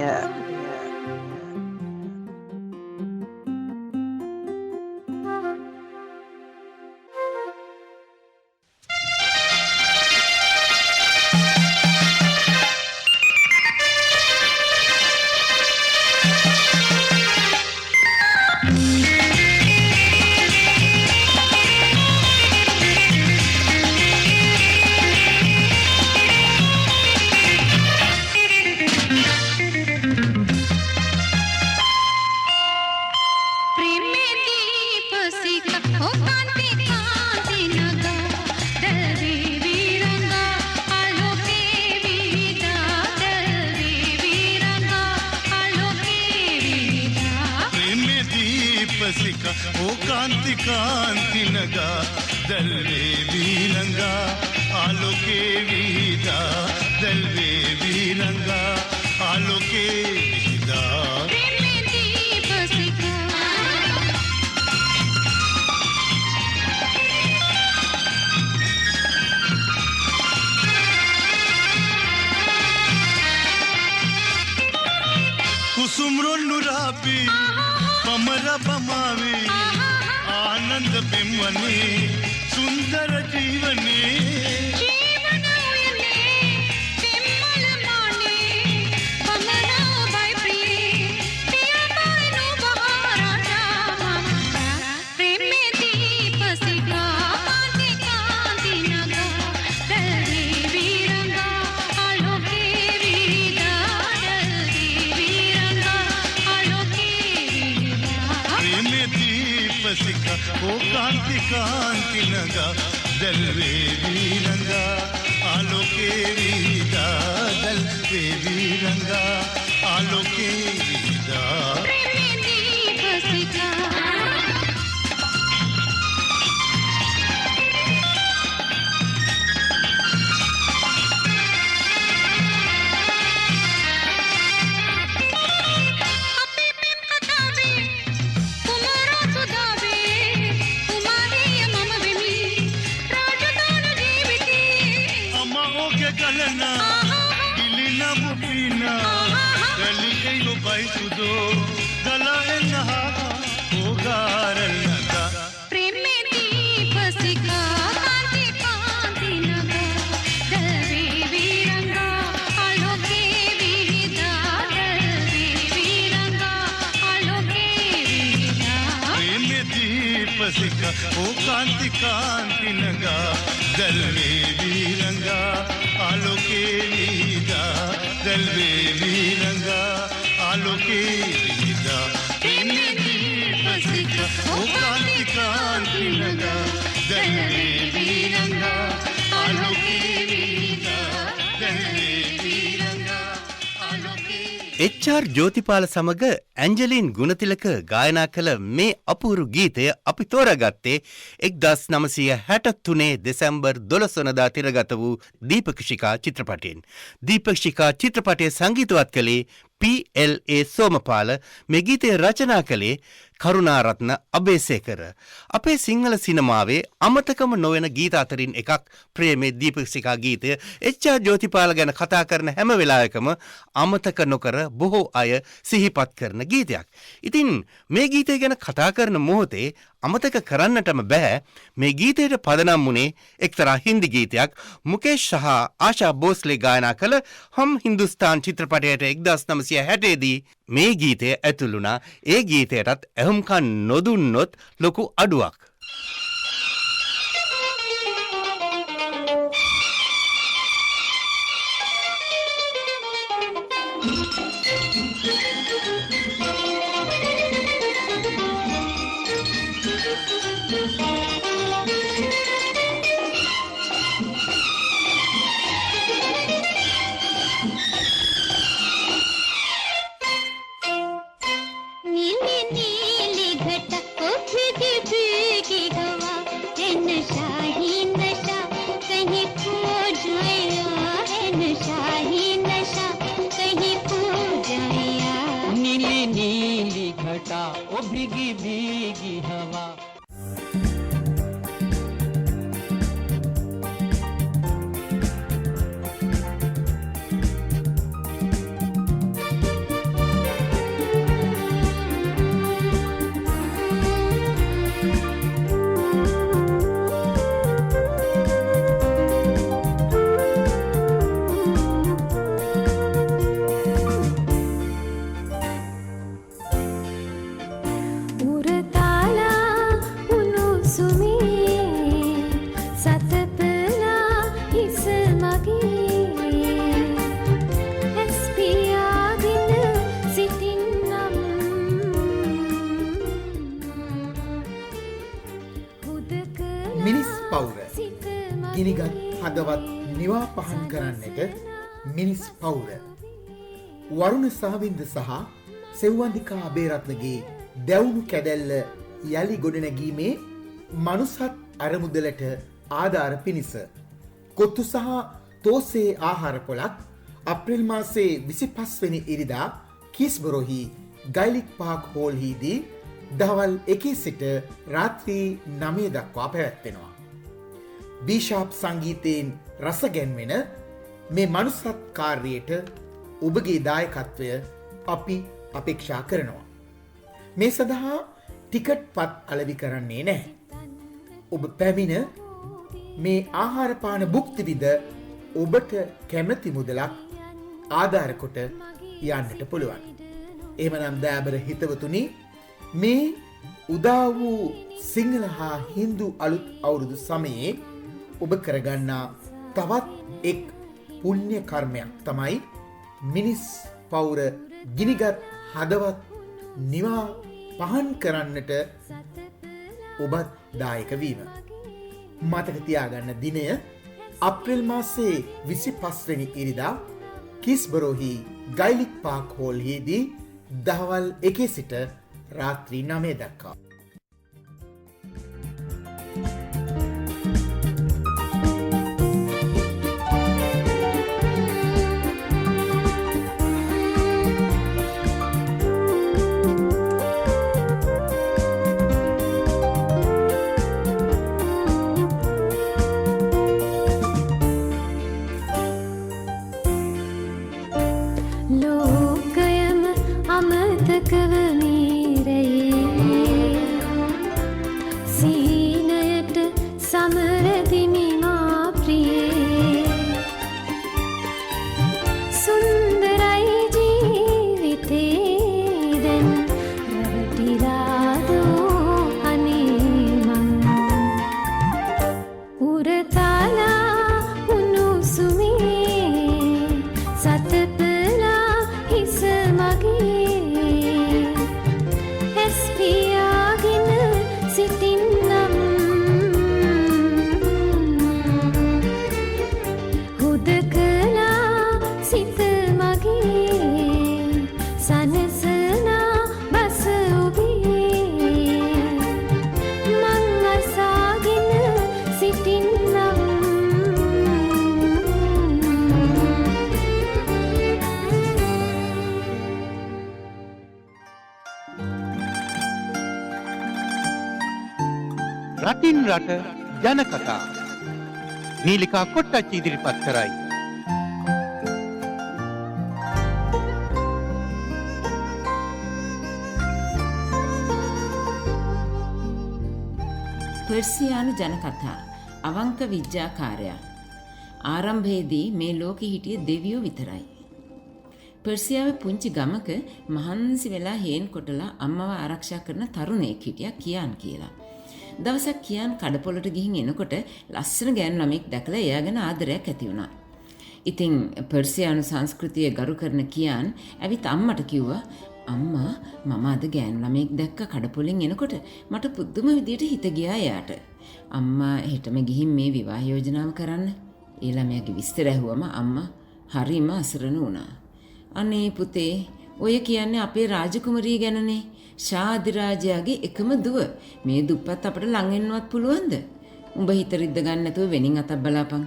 එච්.ආර්. ජෝතිපාල සමග ඇන්ජලින් ගුණතිලක ගායනා කළ මේ අපූරු ගීතය අපි තෝරාගත්තේ 1963 දෙසැම්බර් 12 වනදා තිරගත වූ දීපක්ෂිකා චිත්‍රපටයෙන්. දීපක්ෂිකා චිත්‍රපටයේ සංගීතවත් කළේ P.L.A. සෝමපාල, මේ ගීතය රචනා කළේ කරුණාරත්න අබේසේකර. අපේ සිංහල සිනමාවේ අමතකම නොවන ගීත අතරින් එකක් ප්‍රේමේ දීපක්ෂිකා ගීතය. එච්.ආර්. ජෝතිපාල ගැන කතා කරන හැම වෙලාවකම අමතක නොකර බොහෝ අය සිහිපත් කරන ගීතයක්. ඉතින් මේ ගීතය ගැන කතා කරන මොහොතේ අමතක කරන්නටම බෑ මේ ගීතයට පදනම් වුණේ එක්තරා හින්දි ගීතයක්. මුකේෂ් සහ ආශා බෝස්ලේ ගායනා කළ හම් හින්දුස්තාන් චිත්‍රපටයට 1960 දී මේ ගීතය ඇතුළුණා. ඒ ගීතයටත් ඇහුම්කන් නොදුන්නොත් ලොකු අඩුවක්. नीली नीली घटा ओ भीगी भीगी මිනිස් පවුර ගිනිගත් හදවත් නිවා පහන් කරන්නට මිනිස් පවුර වරුණ සහවින්ද සහ සෙව්වන්දිකා අබේරත්නගේ දැවුණු කැදැල්ල යළි ගොඩනැගීමේ මනුසත් අරමුදලට ආධාර පිණිස කොත්තු සහ තෝසේ ආහාර පොලක් අප්‍රේල් මාසේ 25 වෙනි ඉරිදා කිස්බරොහි ගයිලික් පාක් හෝල්හිදී දවල් 1 සිට රාත්‍රී 9 දක්වා පැවැත්වෙනවා. බීෂාප් සංගීතයෙන් රස ගැන්වෙන මේ මනුසත් කාර්යයට ඔබගේ දායකත්වය අපි අපේක්ෂා කරනවා. මේ සඳහා ටිකට් පත් අලෙවි කරන්නේ නැහැ. ඔබ පැමිණ මේ ආහාරපාන භුක්තිවිඳ ඔබට කැමැති මුදලක් ආධාර කොට යන්නට පුළුවන්. එහෙමනම් දයාබර හිතවතුනි, මේ උදා වූ සිංහල හා හින්දු අලුත් අවුරුදු සමයේ ඔබ කරගන්නා තවත් එක් පුණ්‍ය කර්මයක් තමයි මිනිස් පවුර ගිනිගත් හදවත් නිවා පහන් කරන්නට ඔබත් දායක වීම. මතක තියාගන්න දිනය අප්‍රේල් මාසේ 25 වෙනි ඉරිදා කිස්බරෝහි ගයිලික් පාක් හෝල්හිදී දහවල් 1 සිට රාත්‍රී 9 දක්වා. ලෝකයම අමතකව මීරයේ සීනයට සමරදිමි මා ප්‍රියේ සුන්දරයි ජීවිතේ දැන් රැවටිලාදෝ අනේ මං උරතලා උණුසුමේ සතපලා හිස මගේ ඇස් පියාගෙන සිටින්නම් හුදකලා සිත මගේ සනසනා බස ඔබේ මං අසාගෙන සිටින්නම් රටින් රට ජන කතා නීලිකා කොට්ටච්චි ඉදිරිපත් කරයි. පර්සියානු ජනකතා අවංක විද්‍යාකාරයා. ආරම්භයේදී මේ ලෝකෙ හිටිය දෙවියෝ විතරයි. පර්සියාවේ පුංචි ගමක මහන්සි වෙලා හේන් කොටලා අම්මව ආරක්ෂා කරන තරුණයෙක් හිටියා කියාන් කියලා. දවසක් කියාන් කඩපොළට ගිහින් එනකොට ලස්සන ගෑනු ළමෙක් දැකලා එයා ගැන ආදරයක් ඇති වුණා. ඉතින් පර්සියානු සංස්කෘතිය ගරු කරන කියාන් ඇවිත් අම්මට කිව්වා, අම්මා මම අද ගෑනු ළමෙක් දැක්ක කඩපොළෙන් එනකොට මට පුදුම විදියට හිත ගියා එයාට. අම්මා හෙටම ගිහින් මේ විවාහ යෝජනාව කරන්න. ඒ ළමයාගේ විස්තර ඇහුවම අම්මා හරිම අසරණ වුණා. අනේ පුතේ, ඔය කියන්නේ අපේ රාජකුමරිය ගැනනේ. ෂා අධිරාජයාගේ එකම දුව. මේ දුප්පත් අපට ළඟ එන්නවත් පුළුවන්ද? උඹ හිත රිද්ද ගන්න නැතුව වෙනින් අතක් බලාපන්.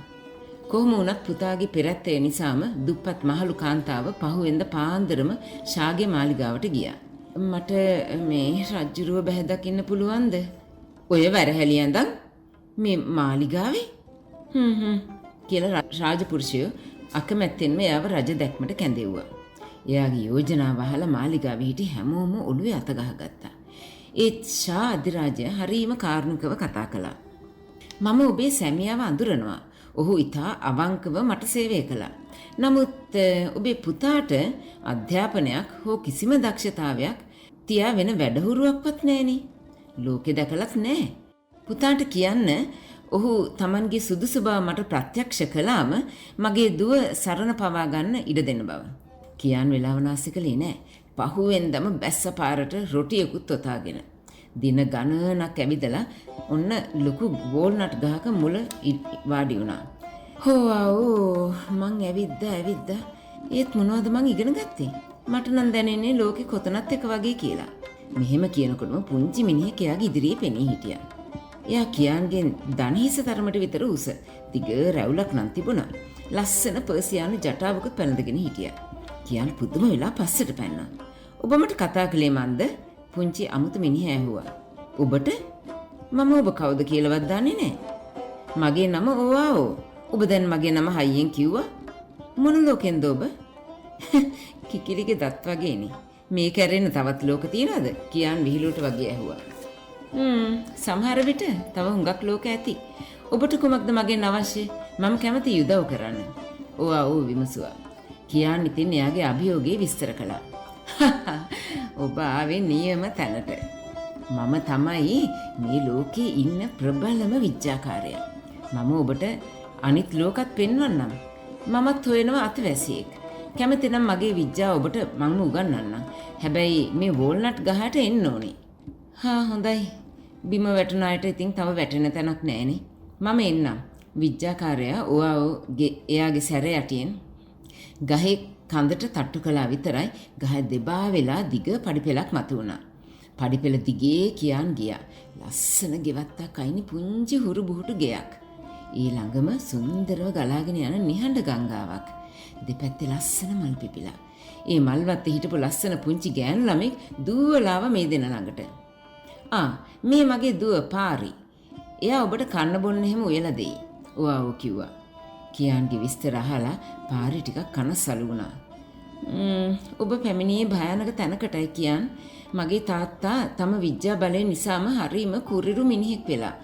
කොහොම වුණත් පුතාගේ පෙරත්තය නිසාම දුප්පත් මහලු කාන්තාව පහුවෙන්ද පාන්දරම ෂාගේ මාලිගාවට ගියා. මට මේ රජ්ජුරුව බැහැ දකින්න පුළුවන්ද? ඔය වැරහැලිය ඇඳන් මේ මාලිගාවේ? කියලා රාජපුරුෂයෝ අකමැත්තෙන්ම එයාව රජ දැක්මට කැඳෙව්වා. එයාගේ යෝජනාව අහලා මාලිගාවේ හිටි හැමෝම ඔළුවේ අත ගහගත්තා. ඒත් ෂා අධිරාජයා හරීම කාරුණිකව කතා කළා. මම ඔබේ සැමියාව අඳුරනවා. ඔහු ඉතා අවංකව මට සේවය කළා. නමුත් ඔබේ පුතාට අධ්‍යාපනයක් හෝ කිසිම දක්ෂතාවයක් තියා වෙන වැඩහුරුවක්වත් නැහෙනේ. ලෝකෙ දැකලත් නැහැ. පුතාට කියන්න ඔහු Tamanගේ සුදුසු බව මට ප්‍රත්‍යක්ෂ කළාම මගේ දුව සරණ පවා ගන්න ඉඩ දෙන්න බව. කියාන් වෙලාව නාස්ති කළේ නැහැ. පහුවෙන්දම බැස්ස පාරට රොටියකුත් ඔතාගෙන. දින ගණනක් ඇවිදලා ඔන්න ලොකු වෝල්නට් ගහක මුල වාඩි වුණා. හෝ මං ඇවිද්දා ඒත් මොනවද මං ඉගෙන ගත්තේ? මට නම් දැනෙන්නේ ලෝකෙ කොතනත් එක වගේ කියලා. මෙහෙම කියනකොටම පුංචි මිනිහෙක් එයාගේ ඉදිරියේ පෙනී හිටියා. එයා කියාන්ගෙන් දණහිස තරමට විතර උස. දිග රැවුලක් නම් තිබුණා. ලස්සන පර්සියානු ජටාවක පැනඳගෙන හිටියා. කියාන් පුදුම වෙලා පස්සට පැන්නා. ඔබ මට කතා කළේ මන්ද? පුංචි අමුතු මිනිහා ඇහුවා. ඔබට? මම ඔබ කවුද කියලාවත් දන්නේ නැහැ. මගේ නම ඕවාෝ. ඔබ දැන් මගේ නම හයියෙන් කිව්වා. මොන ලෝකෙන්ද ඔබ? කිකිලිගේ දත් වගේනේ. මේ කැරෙන්න තවත් ලෝක තියනද? කියාන් විහිළුවට වගේ ඇහුවා. සමහර විට තව හුඟක් ලෝක ඇති. ඔබට කුමක්ද මගෙන් අවශ්‍ය? මම කැමති යුදව් කරන්න. ඕ විමසුවා. කියාන් ඉතින් එයාගේ අභියෝගය විස්තර කළා. ඔබ ආවේ නියම තැනට. මම තමයි මේ ලෝකේ ඉන්න ප්‍රබලම විද්‍යාකාරයා. මම ඔබට අනිත් ලෝකත් පෙන්වන්නම්. මමත් හොයනවා අතවැසියෙක්. කැමති නම් මගේ විද්‍යාව ඔබට මම උගන්වන්නම්. හැබැයි මේ වෝල්නට් ගහට එන්න ඕනේ. හොඳයි. බිම වැටුණ අයට ඉතින් තව වැටෙන තැනක් නැහැනේ. මම එන්නම්. විද්‍යාකාරයා එයාගේ සැර යටියෙන් ගහේ කඳට තට්ටු කළා විතරයි ගහ දෙබා වෙලා දිග පඩිපෙලක් මතු වුණා. පඩිපෙල දිගේ කියාන් ගියා. ලස්සන ගෙවත්තක් අයිනි පුංචි හුරු බුහුටු ගෙයක්. ඒ ළඟම සුන්දරව ගලාගෙන යන නිහඬ ගංගාවක්. දෙපැත්තේ ලස්සන මල් පිපිලා. ඒ මල් වත්තේ හිටපු ලස්සන පුංචි ගෑනු ළමෙක් දුවලාව මේ දෙන ළඟට. මේ මගේ දුව පාරි. එයා ඔබට කන්න බොන්න එහෙම උයලා දෙයි. ඔව් කිව්වා. කියාන්ගේ විස්තර අහලා පාරි ටිකක් කන සලු වුණා. ඔබ පැමිණියේ භයානක තැනකටයි කියාන්. මගේ තාත්තා තම විද්‍යා බලය නිසාම හරීම කුරිරු මිනිහෙක් වෙලා.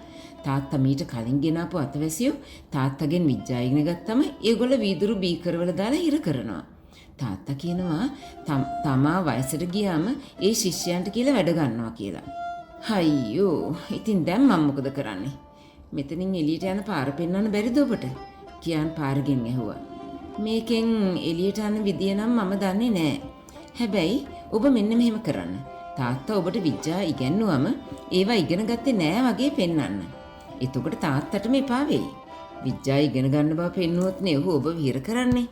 තාත්තා මීට කලින් ගෙනාපු අතවැසියෝ තාත්තගෙන් විද්‍යාව ඉගෙන ගත්තම ඒගොල්ලෝ වීදුරු බීකරවල දාලා හිර කරනවා. තාත්තා කියනවා තමා වයසට ගියාම ඒ ශිෂ්‍යයන්ට කියලා වැඩ ගන්නවා කියලා. අයියෝ ඉතින් දැන් මම මොකද කරන්නේ? මෙතනින් එළියට යන පාර පෙන්වන්න බැරිද ඔබට? කියාන් පාරගෙන් ඇහුවා. මේකෙන් එළියට යන විදිය නම් මම දන්නේ නැහැ. හැබැයි ඔබ මෙන්න මෙහෙම කරන්න. තාත්තා ඔබට විද්‍යාව ඉගෙනුවම ඒවා ඉගෙන ගත්තේ නෑ වගේ පෙන්වන්න. එතකොට තාත්තටම එපා වෙයි. විද්‍යාව ඉගෙන ගන්න බව පෙන්නුවොත් නේ ඔබ විහිර කරන්නේ.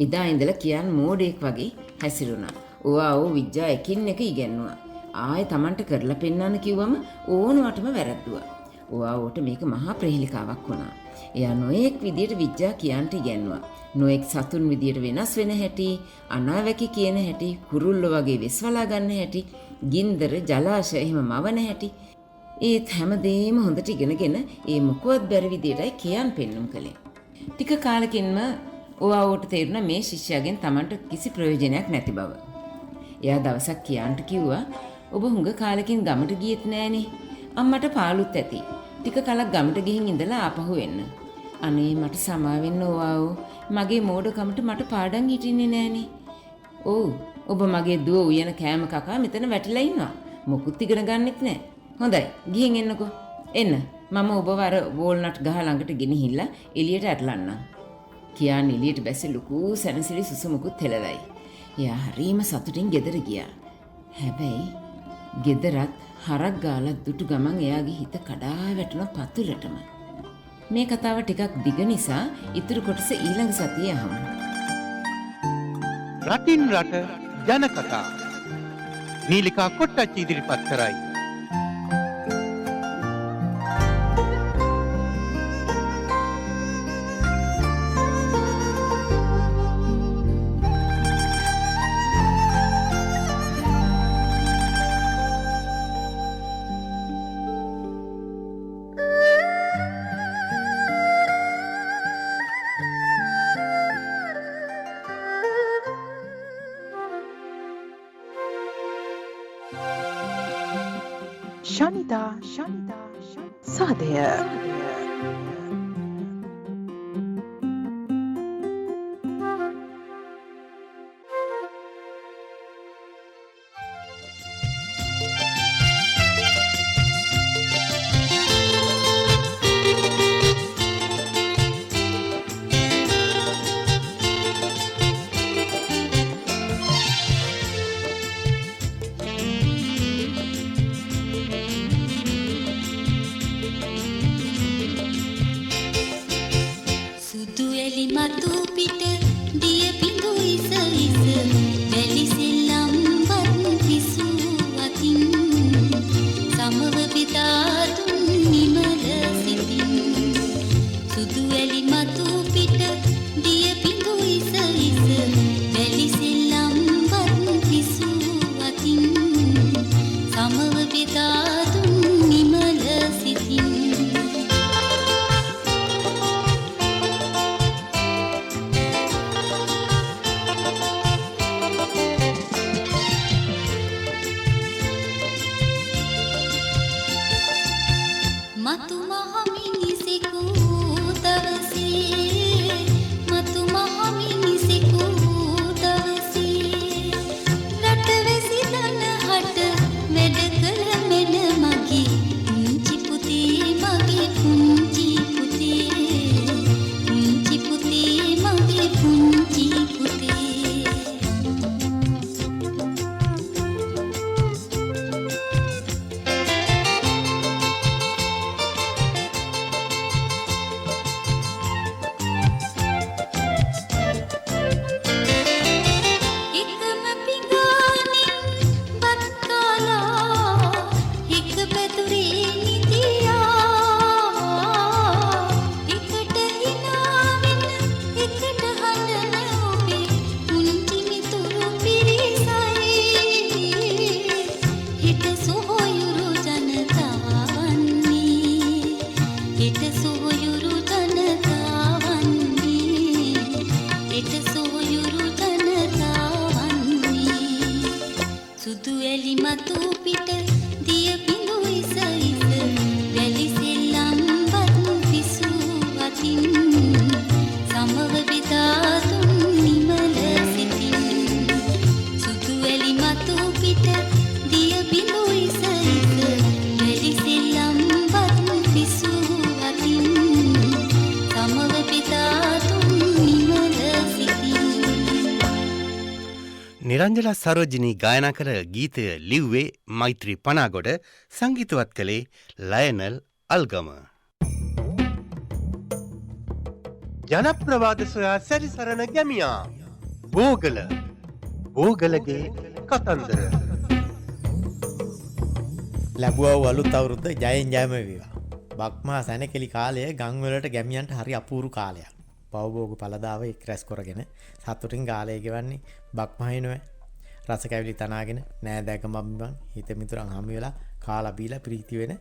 එදා ඉඳලා කියන් මෝඩෙක් වගේ හැසිරුණා. ඕ විද්‍යාව එකින් එක ඉගෙනුවා. ආයෙ Tamanට කරලා පෙන්වන්න කිව්වම ඕනවටම වැරද්දුවා. ඕවට මේක මහා ප්‍රහේලිකාවක් වුණා. එයා නොඑක් විදියට විද්‍යාව කියන්ට ඉගෙනුවා. නොඑක් සතුන් විදියට වෙනස් වෙන හැටි, අනාවැකි කියන හැටි, කුරුල්ලෝ වගේ වෙස්වලා ගන්න හැටි, ගින්දර ජලාශය එහෙම මවන හැටි. ඒත් හැමදේම හොඳට ඉගෙනගෙන ඒ මොකවත් බැරි විදියටයි කියන් පෙන්නුම් කළේ. ටික කාලෙකින්ම ඕවට තේරුණා මේ ශිෂ්‍යයාගෙන් Tamanට කිසි ප්‍රයෝජනයක් නැති බව. එයා දවසක් කියන්ට කිව්වා, ඔබ හුඟ කාලෙකින් ගමට ගියෙත් නෑනේ. අම්මට පාළුත් ඇති. ටික කලක් ගමට ගිහින් ඉඳලා ආපහු එන්න. අනේ මට සමා වෙන්න ඕවාෝ. මගේ මෝඩකමට මට පාඩම් හිටින්නේ නෑනේ. ඔබ මගේ දුව උයන කෑම කකා මෙතන වැටිලා ඉන්නවා. මොකුත් ඉගෙන ගන්නෙත් නෑ. හොඳයි ගිහින් එන්නකෝ. එන්න මම ඔබව අර වෝල්නට් ගහ ළඟට ගෙනහිල්ලා එළියට ඇටලන්නම්. කියාන් එළියට බැස්සේ ලুকু සැනසිලි සුසුමුකුත් හෙලලයි. එයා හරීම සතුටින් ගෙදර ගියා. හැබැයි ගෙදරත් හරක් ගාලා දුටු ගමන් එයාගේ හිත කඩා වැටුණ පතුලටම. මේ කතාව ටිකක් දිග නිසා ඉතුරු කොටස ඊළඟ සතියේ අහමු. රටින් රට ජන කතා නීලිකා කොට්ටච්චි ඉදිරිපත් කරයි. ශනිදා සාදය මතු පිට දිය පිඳු ඉස ඉස වැලි සෙල්ලම්වත් පිසු අතින් සමව පිතා දුන් නිමල සිතින් සුදු වැලි මතු පිට දිය පිඳු ඉස ඉස වැලි සෙල්ලම්වත් පිසු අතින් සමව පිතා දුන් නිමල සිතින් මතු මහ මිනිසෙකු දවසේ මතු මහ මිනිසෙකු දවසේ රටවැසි දනහට වැඩ කළ මෙන මගේ පුංචි පුතේ මගේ පුංචි පුතේ පුංචි පුතේ මගේ පුංචි පුතේ එකම පිඟානින් බත් කාලා එක පැතුරේ නිදියා එකට හිනාවෙන එකට හඬන ඔබේ පුංචි මිතුරු පිරිසයි හෙට සොහොයුරු ජනතාවන්නේ හෙට සොහොයුරු ජනතාවන්නේ හෙට සොහොයුරු ජනතාවන්නේ සුදු එලි මතු පිට දිය පිඳු ඉස ඉස වැලි සෙල්ලම්වත් පිසු අතින් සමව පිතා දුන් නිමල සිතින් සුදු එලි මතු පිට දිය පිඳු ඉස ඉස වැලි සෙල්ලම්වත් පිසු අතින් සමව පිතා දුන් නිමල සිතින් නිරංජලා සරෝජිනී ගායනා කළ ගීතය ලිව්වේ මෛත්‍රී පනාගොඩ, සංගීතවත් කළේ ලයනල් අල්ගම. ජනප්‍රවාද සොයා සැරිසරන ගැමියා බෝගල, බෝගලගේ කතන්දර. ලැබුව අලුත් අවුරුද්ද ජයෙන් ජයම වේවා. බක්මා සැනකෙලි කාලය ගම්වලට ගැමියන්ට හරි අපූරු කාලයක්. පවබෝග පළදාව එක් රැස් කරගෙන සතුටින් කාලය ගෙවන්නේ බක්මහිනුව රස කැවිලි තනාගෙන නෑදෑක මම්බන් හිත මිතුරන් හමු වෙලා කාලා බීලා ප්‍රීති වෙන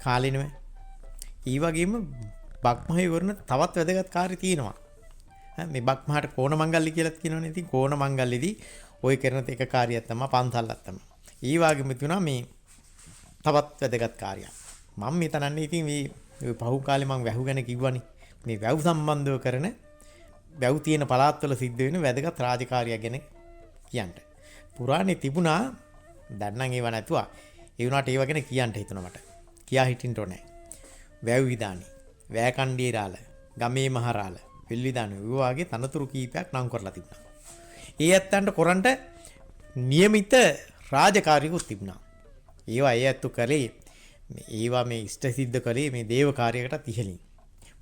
කාලිනුව. ඒ වගේම බක්මහි වරණ තවත් වැදගත් කාර්ය තියෙනවා. මේ බක්මහට කෝණ මංගල්‍ය කියලා කියනවනේ. ඉතින් කෝණ මංගල්‍යදී ওই කරන එක කාර්යයක් තමයි පන්සල්ලක් තමයි. ඒ වගේම තුනා මේ තවත් වැදගත් කාර්යයක්. මම මෙතනන්නේ ඉතින් මේ පහු කාලේ මම වැහු ගැන කිව්වනේ. මේ වැව් සම්බන්ධව කරන වැව් තියෙන පළාත්වල සිද්ධ වෙන වැදගත් රාජකාරියක් ගැන කියන්න. පුරාණේ තිබුණා දැන් නම් ඒව නැතුවා. ඒ වුණාට ඒව ගැන කියන්න හිතුණා මට. කියා හිටින්න ඕනේ. වැව් විදානි, වැකණ්ඩීරාල, ගමේ මහරාල, පිල්විදාන වගේ තනතුරු කීපයක් නම් කරලා තිබුණා. ඒ ඇත්තන්ට කරන්ට નિયમિત රාජකාරියකුත් තිබුණා. ඒවා ඒ ඇත්තු කරේ ඒවා මේ ඉෂ්ට සිද්ධ කරේ මේ දේව කාර්යයකට ඉහළින්.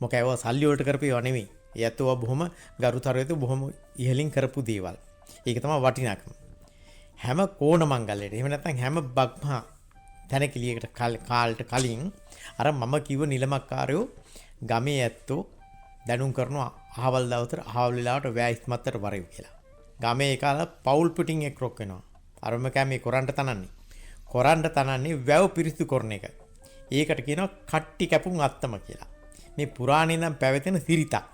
මොකද ඒවා සල්ලි වලට කරපේවා නෙමෙයි. ඒ ඇත්තෝ බොහොම ගරුතරයතු බොහොම ඉහළින් කරපු දේවල්. ඒක තමයි වටිනාකම. හැම කෝණ මංගල්‍යයට එහෙම නැත්නම් හැම බක්මහා තැනකිලියකට කාලට කලින් අර මම කිව්ව නිලමක්කාරයෝ ගමේ ඇත්තෝ දැනුම් කරනවා අහවල් දවසට අහවල් වෙලාවට වැයිස්මත්තට වරෙව් කියලා. ගමේ ඒකාලා පවුල් පිටින් එක් රොක් වෙනවා. අරම කැමේ කොරන්ට තනන්නේ. කොරන්ට තනන්නේ වැව් පිරිසිදු කරන එක. ඒකට කියනවා කට්ටි කැපුම් අත්තම කියලා. මේ පුරාණේ නම් පැවතෙන සිරිතක්.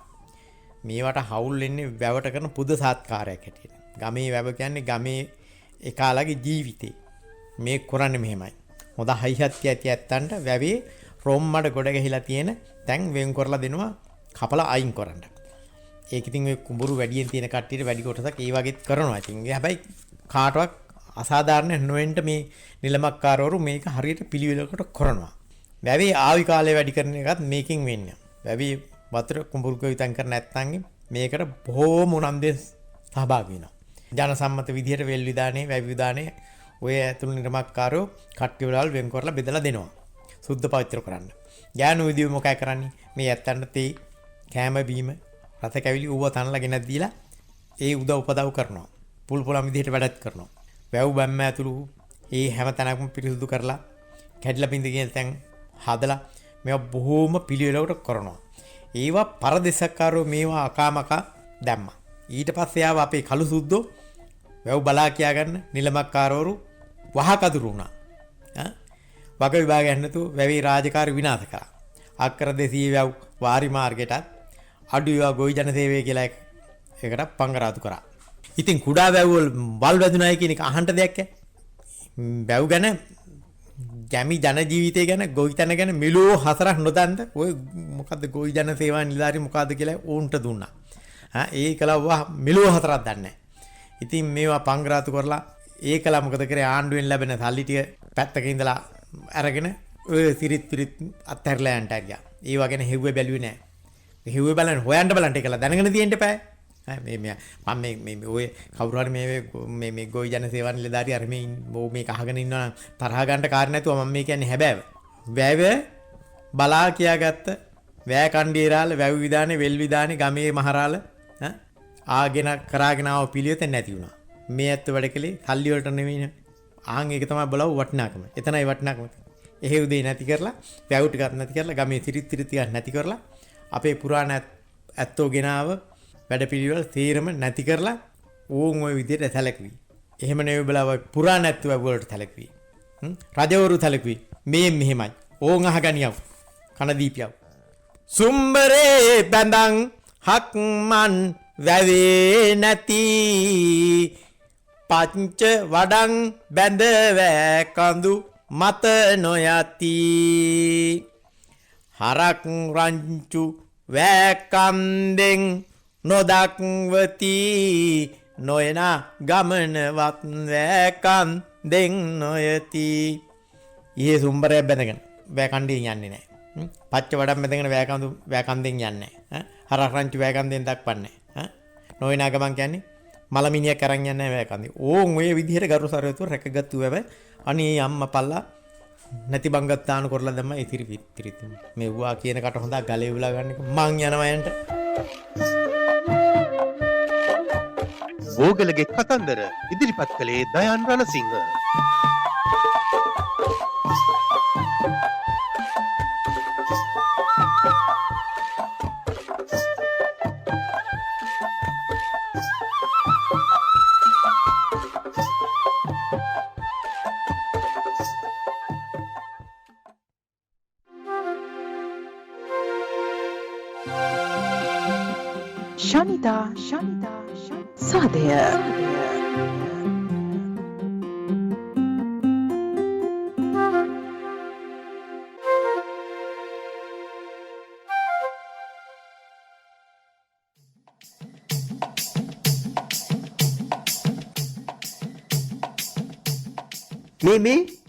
මේවට හවුල් වෙන්නේ වැවට කරන පුද සත්කාරයක් හැටියට. ගමේ වැව කියන්නේ ගමේ ඒකාලගේ ජීවිතේ. මේ කරන්නේ මෙහෙමයි. හොඳ හයිහත්ය ඇති ඇත්තන්ට වැවේ රොම්මඩ ගොඩ ගහිලා තියෙන තැන් වෙන් කරලා දෙනවා කපලා අයින් කරන්න. ඒක ඉතින් ඔය කුඹුරු වැඩියෙන් තියෙන කට්ටියට වැඩි කොටසක් ඒ වගේත් කරනවා. ඉතින් හැබැයි කාටවත් අසාධාරණ නොවෙන්න මේ නිලමක්කාරවරු මේක හරියට පිළිවෙලකට කරනවා. වැවේ ආවි කාලේ වැඩි කරන එකත් මේකෙන් වෙන්නේ. වැවේ වතුර කුඹුරු ගොවිතැන් කර නැත්නම් මේකට බොහෝම උනන්දුවෙන් සහභාගී වෙනවා. ජන සම්මත විදිහට වෙල් විදානේ වැවි විදානේ ඔය ඇතුළු නිර්මාකාරෝ කට්ටි වල වෙන් කරලා බෙදලා දෙනවා. සුද්ධ පවිත්‍ර කරන්න. ඥාන විදිය මොකයි කරන්නේ? මේ ඇත්තන්ට තේ කෑම බීම රථ කැවිලි ඌව තනලා ගෙනත් දීලා ඒ උදව් උපදව් කරනවා. පුල් පුලම් විදිහට වැඩත් කරනවා. වැව් බැම්ම ඇතුළු ඒ හැම තැනක්ම පිරිසුදු කරලා කැඩිලා බින්ද කියන තැන් හදලා මේවා බොහොම පිළිවෙලකට කරනවා. ඒවා පරදේශකාරෝ මේවා අකාමකා දැම්මා. ඊට පස්සේ ආව අපේ කළු සුද්දෝ වැව් බලා කියා ගන්න නිලමක්කාරවරු වහකදුරු වුණා. වග විභාගයක් නැතුව වැවේ රාජකාරී විනාශ කරා. අක්කර 200 වැව් වාරි මාර්ගයටත් අඩු ඒවා ගොවි ජන සේවය කියලා එකට පංගරාතු කරා. ඉතින් කුඩා වැව් වල වල් වැදුනායි කියන එක අහන්න දෙයක් ඈ. වැව් ගැන ගැමි ජන ජීවිතය ගැන ගොවි තැන ගැන මෙලෝ හතරක් නොදන්ද ඔය මොකද්ද ගොවි ජන සේවා නිලධාරි මොකද්ද කියලා උන්ට දුන්නා. ඒ කලවා මෙලෝ හතරක් දන්නේ නැහැ. ඉතින් මේවා පංගරාතු කරලා ඒ කලා මොකද කරේ ආණ්ඩුවෙන් ලැබෙන සල්ලි ටික පැත්තක ඉඳලා අරගෙන ඔය සිරිත් පිරිත් අත්හැරලා යන්න ඇරියා. ඒ වගේ හෙව්වේ බැලුවේ නැහැ. හෙව්වේ බලන්න හොයන්න බලන්න කියලා දැනගෙන තියෙන්න එපා. මේ ඔය කවුරු හරි මේ ගොවි ජන සේවා නිලධාරි අර මේ කහගෙන ඉන්නවා නම් තරහ ගන්න කාරණා නැතුව මම මේ කියන්නේ හැබෑව. වැව බලා කියාගත්ත වැය කණ්ඩියරාල වැව් විදානේ වෙල් විදානේ ගමේ මහරාල ආගෙන කරාගෙන ආව පිළිවෙත නැති වුණා. මේ ඇත්ත වැඩ කලේ සල්ලි වලට නෙවෙයි. ආන් ඒක තමයි බලව වටිනාකම. එතනයි වටිනාකම. එහෙව් දෙය නැති කරලා වැව් ටිකක් නැති කරලා ගමේ සිරිත් ටිකක් නැති කරලා අපේ පුරාණ ඇත්තෝ ගෙනාව වැඩපිළිවෙල තීරම නැති කරලා ඕන් ওই විදිහට සැලකුවි. එහෙම නෙවෙයි බලව පුරාණ ඇත්තෝ වලට සැලකුවි. රජවරු සැලකුවි. මේ මෙහෙමයි. ඕන් අහගනියව. කන දීපියව. සුම්බරේ බඳන් හක්මන් වැවේ නැති පංච වඩන් බැඳ වැ කඳු මත නොයති හරක් රංචු වැකන්දෙන් නොදක්වති නොයන ගමනවත් වැකන් දෙන් නොයති. ඊයේ සුම්බරයක් බැඳගෙන වැකන්ඩින් යන්නේ නැහැ. පච්ච වඩම් බැඳගෙන වැකන්දෙන් යන්නේ නැහැ. හරක් රංචු වැකන්දෙන් දක්වන්නේ නැහැ. නොයන ගමන් කියන්නේ මලමිනියක් අරන් යන්නේ වැකන්දේ. ඕන් ඔය විදිහට ගරු සරයතු රැකගත්තු වැව අනේ අම්මා පල්ලා නැති බංගත්තාන කරලා දැම්ම ඉතිරි පිටිරිත් මෙව්වා කියන කට හොඳ ගලේ උලා ගන්න එක මං යනවා යන්ට. ඕගලගේ කතන්දර ඉදිරිපත් කළේ දයන් රණසිංහ. ශනිදා සාදය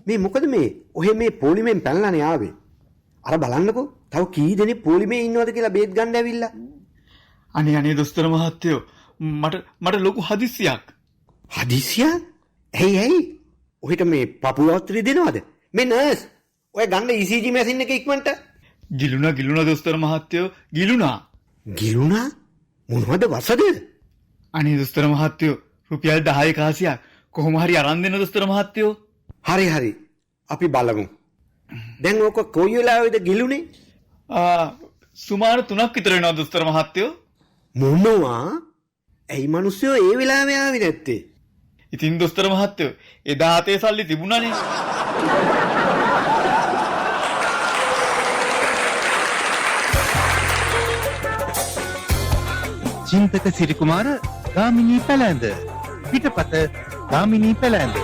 මේ මොකද මේ ඔහෙ මේ පොලිමෙන් පැනලානේ ආවේ. අර බලන්නකෝ තව කී දෙනෙක් පොලිමේ ඉන්නවද කියලා බේත් ගන්න ඇවිල්ලා. අනේ දොස්තර මහත්තයෝ මට ලොකු හදිස්සියක්. හදිස්සියක්? ඇයි? ඔහෙට මේ පපුවස්ත්‍රි දෙනවද? මේ නර්ස් ඔය ගන්න ECG මැෂින් එක ඉක්මනට. ගිලුණා දොස්තර මහත්තයෝ ගිලුණා. ගිලුණා? මොනවද වසද? අනේ දොස්තර මහත්තයෝ රුපියල් 10 කාසියක් කොහොම හරි අරන් දෙන්න දොස්තර මහත්තයෝ. හරි අපි බලමු. දැන් ඕක කොයි වෙලාවෙද ගිලුනේ? සුමාන 3ක් විතර වෙනවා දොස්තර මහත්තයෝ. මොනවා? ඇයි මිනිස්සු ඒ වෙලාවෙ ආවේ නැත්තේ? ඉතින් දොස්තර මහත්තයෝ එදා අතේ සල්ලි තිබුණානේ. චින්තක සිරිකුමාර ගාමිණී පැලැඳ පිටපත ගාමිණී පැලැඳ.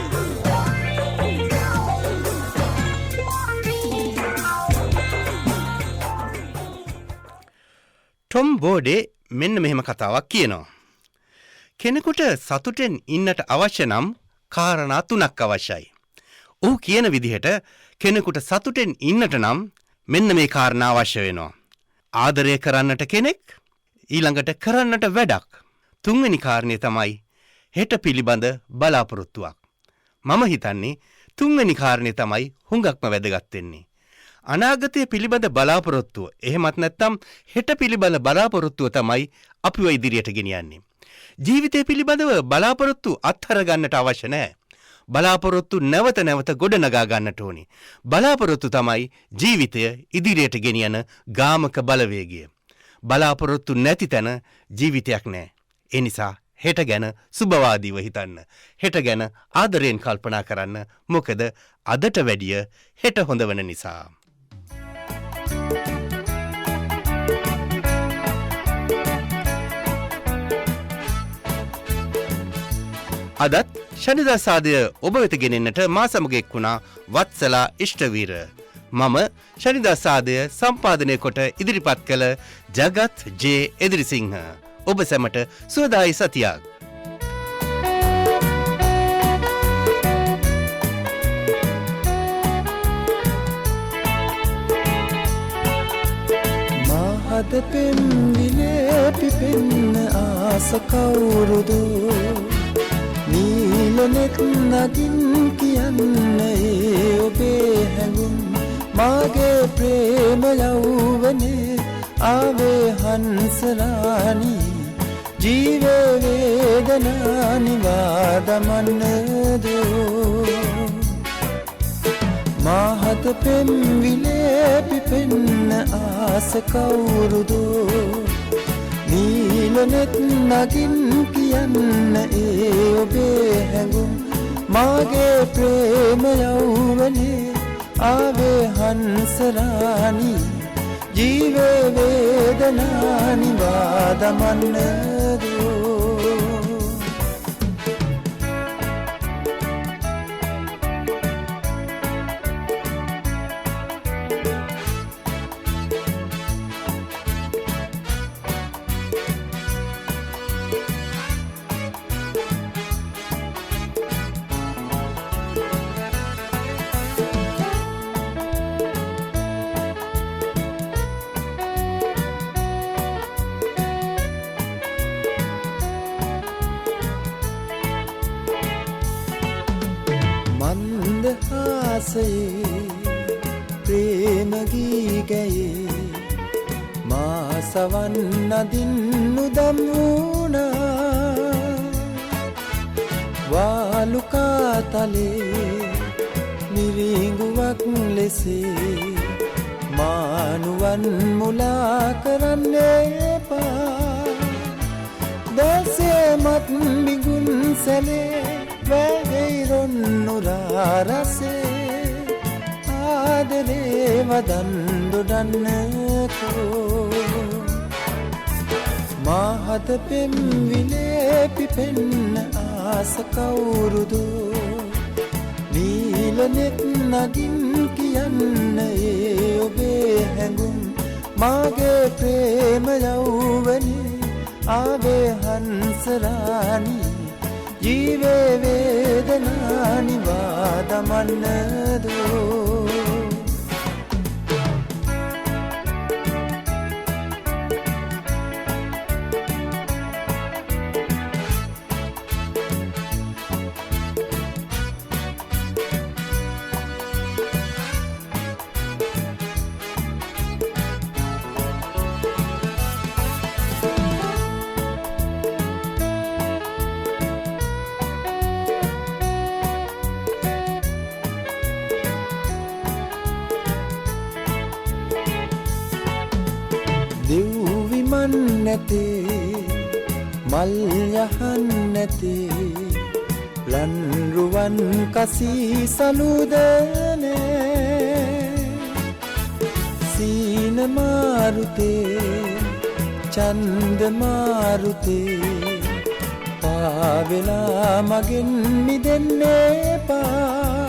ටොම් බෝඩේ මෙන්න මෙහෙම කතාවක් කියනවා. කෙනෙකුට සතුටෙන් ඉන්නට අවශ්‍ය නම් කාරණා 3ක් අවශ්‍යයි. ඔහු කියන විදිහට කෙනෙකුට සතුටෙන් ඉන්නට නම් මෙන්න මේ කාරණා අවශ්‍ය වෙනවා. ආදරය කරන්නට කෙනෙක්, ඊළඟට කරන්නට වැඩක්. 3 වෙනි කාරණේ තමයි හෙට පිළිබඳ බලාපොරොත්තුවක්. මම හිතන්නේ 3 වෙනි කාරණේ තමයි හුඟක්ම වැදගත් වෙන්නේ. අනාගතය පිළිබඳ බලාපොරොත්තුව එහෙමත් නැත්නම් හෙට පිළිබඳ බලාපොරොත්තුව තමයි අපිව ඉදිරියට ගෙනියන්නේ. ජීවිතය පිළිබඳව බලාපොරොත්තු අත්හර ගන්නට අවශ්‍ය නැහැ. බලාපොරොත්තු නැවත නැවත ගොඩනගා ගන්නට ඕනි. බලාපොරොත්තු තමයි ජීවිතය ඉදිරියට ගෙනියන ගාමක බලවේගය. බලාපොරොත්තු නැති තැන ජීවිතයක් නැහැ. ඒ නිසා හෙට ගැන සුබවාදීව හිතන්න. හෙට ගැන ආදරයෙන් කල්පනා කරන්න. මොකද අදට වැඩිය හෙට හොඳ වන නිසා. අදත් ශනිදා සාදය ඔබ වෙත ගෙනෙන්නට මා සමග එක්වුණා වත්සලා ඉෂ්ටවීර. මම ශනිදා සාදය සම්පාදනය කොට ඉදිරිපත් කළ ජගත් ජේ එදිරිසිංහ. ඔබ සැමට සුවදායි සතියක්. මහද පෙම්විලේ පිපෙන්න ආස කවුරුදු නීලනෙත් නගින් කියන්නේ ඔබේ හැඟුම් මාගේ ප්‍රේම යෞවනේ ආවේ හංසරාණී ජීවේ වේදනා නිවාදමන්නදෝ මහත පෙම්විලේ පිපෙන්න ආස කවුරුදෝ නීලනෙත් නගින් කියන්න ඔබේ හැඟුම් මාගේ ප්‍රේම යෞවනේ ආවේ හංසරාණී ජීවේ වේදනා නිවාදමන්නදෝ ප්‍රේම ගීගයේ මා සවන් නදින්නු දම් වුණා වාලුකා තලේ මිරිඟුවක් ලෙසේ මානුවන් මුලා කරන්නේ එපා දැසේ මත් මිගුන් සැලේ වැගෙයි රොන්නුරා රසේ ආදරේ වදන් දොඩන්නකෝ මහත පෙම්විලේ පිපෙන්න ආස කවුරුදෝ නීලනෙත් නගින් කියන්න ඔබේ හැඟුම් මාගේ ප්‍රේම යෞවනේ ආවේ හංසරාණී ජීවේ වේදනා නිවාදමන්නදෝ මල් යහන් නැතේ ලන්රුවන් කසී සලුදනේ සීන මාරුතේ චන්ද මාරුතේ පාවෙලා මගෙන් මිදෙන්නේ පා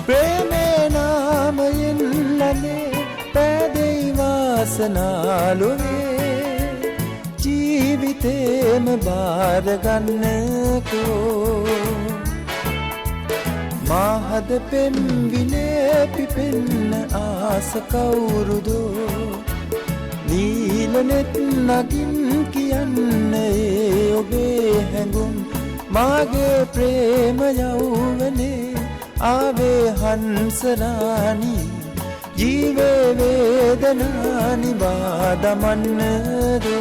ප්‍රේමේ නාමයෙන් ලනේ පැදෙයි වාසනාලුවේ ජීවිතේම බාරගන්නකෝ මහද පෙම්විලේ පිපෙන්න ආස කවුරුදෝ නීලනෙත් නගින් කියන්න ඔබේ හැඟුම් මාගේ ප්‍රේම යෞවනේ ආවේ හංසරාණී ජීවේ වේදනා නිවා දමන්නද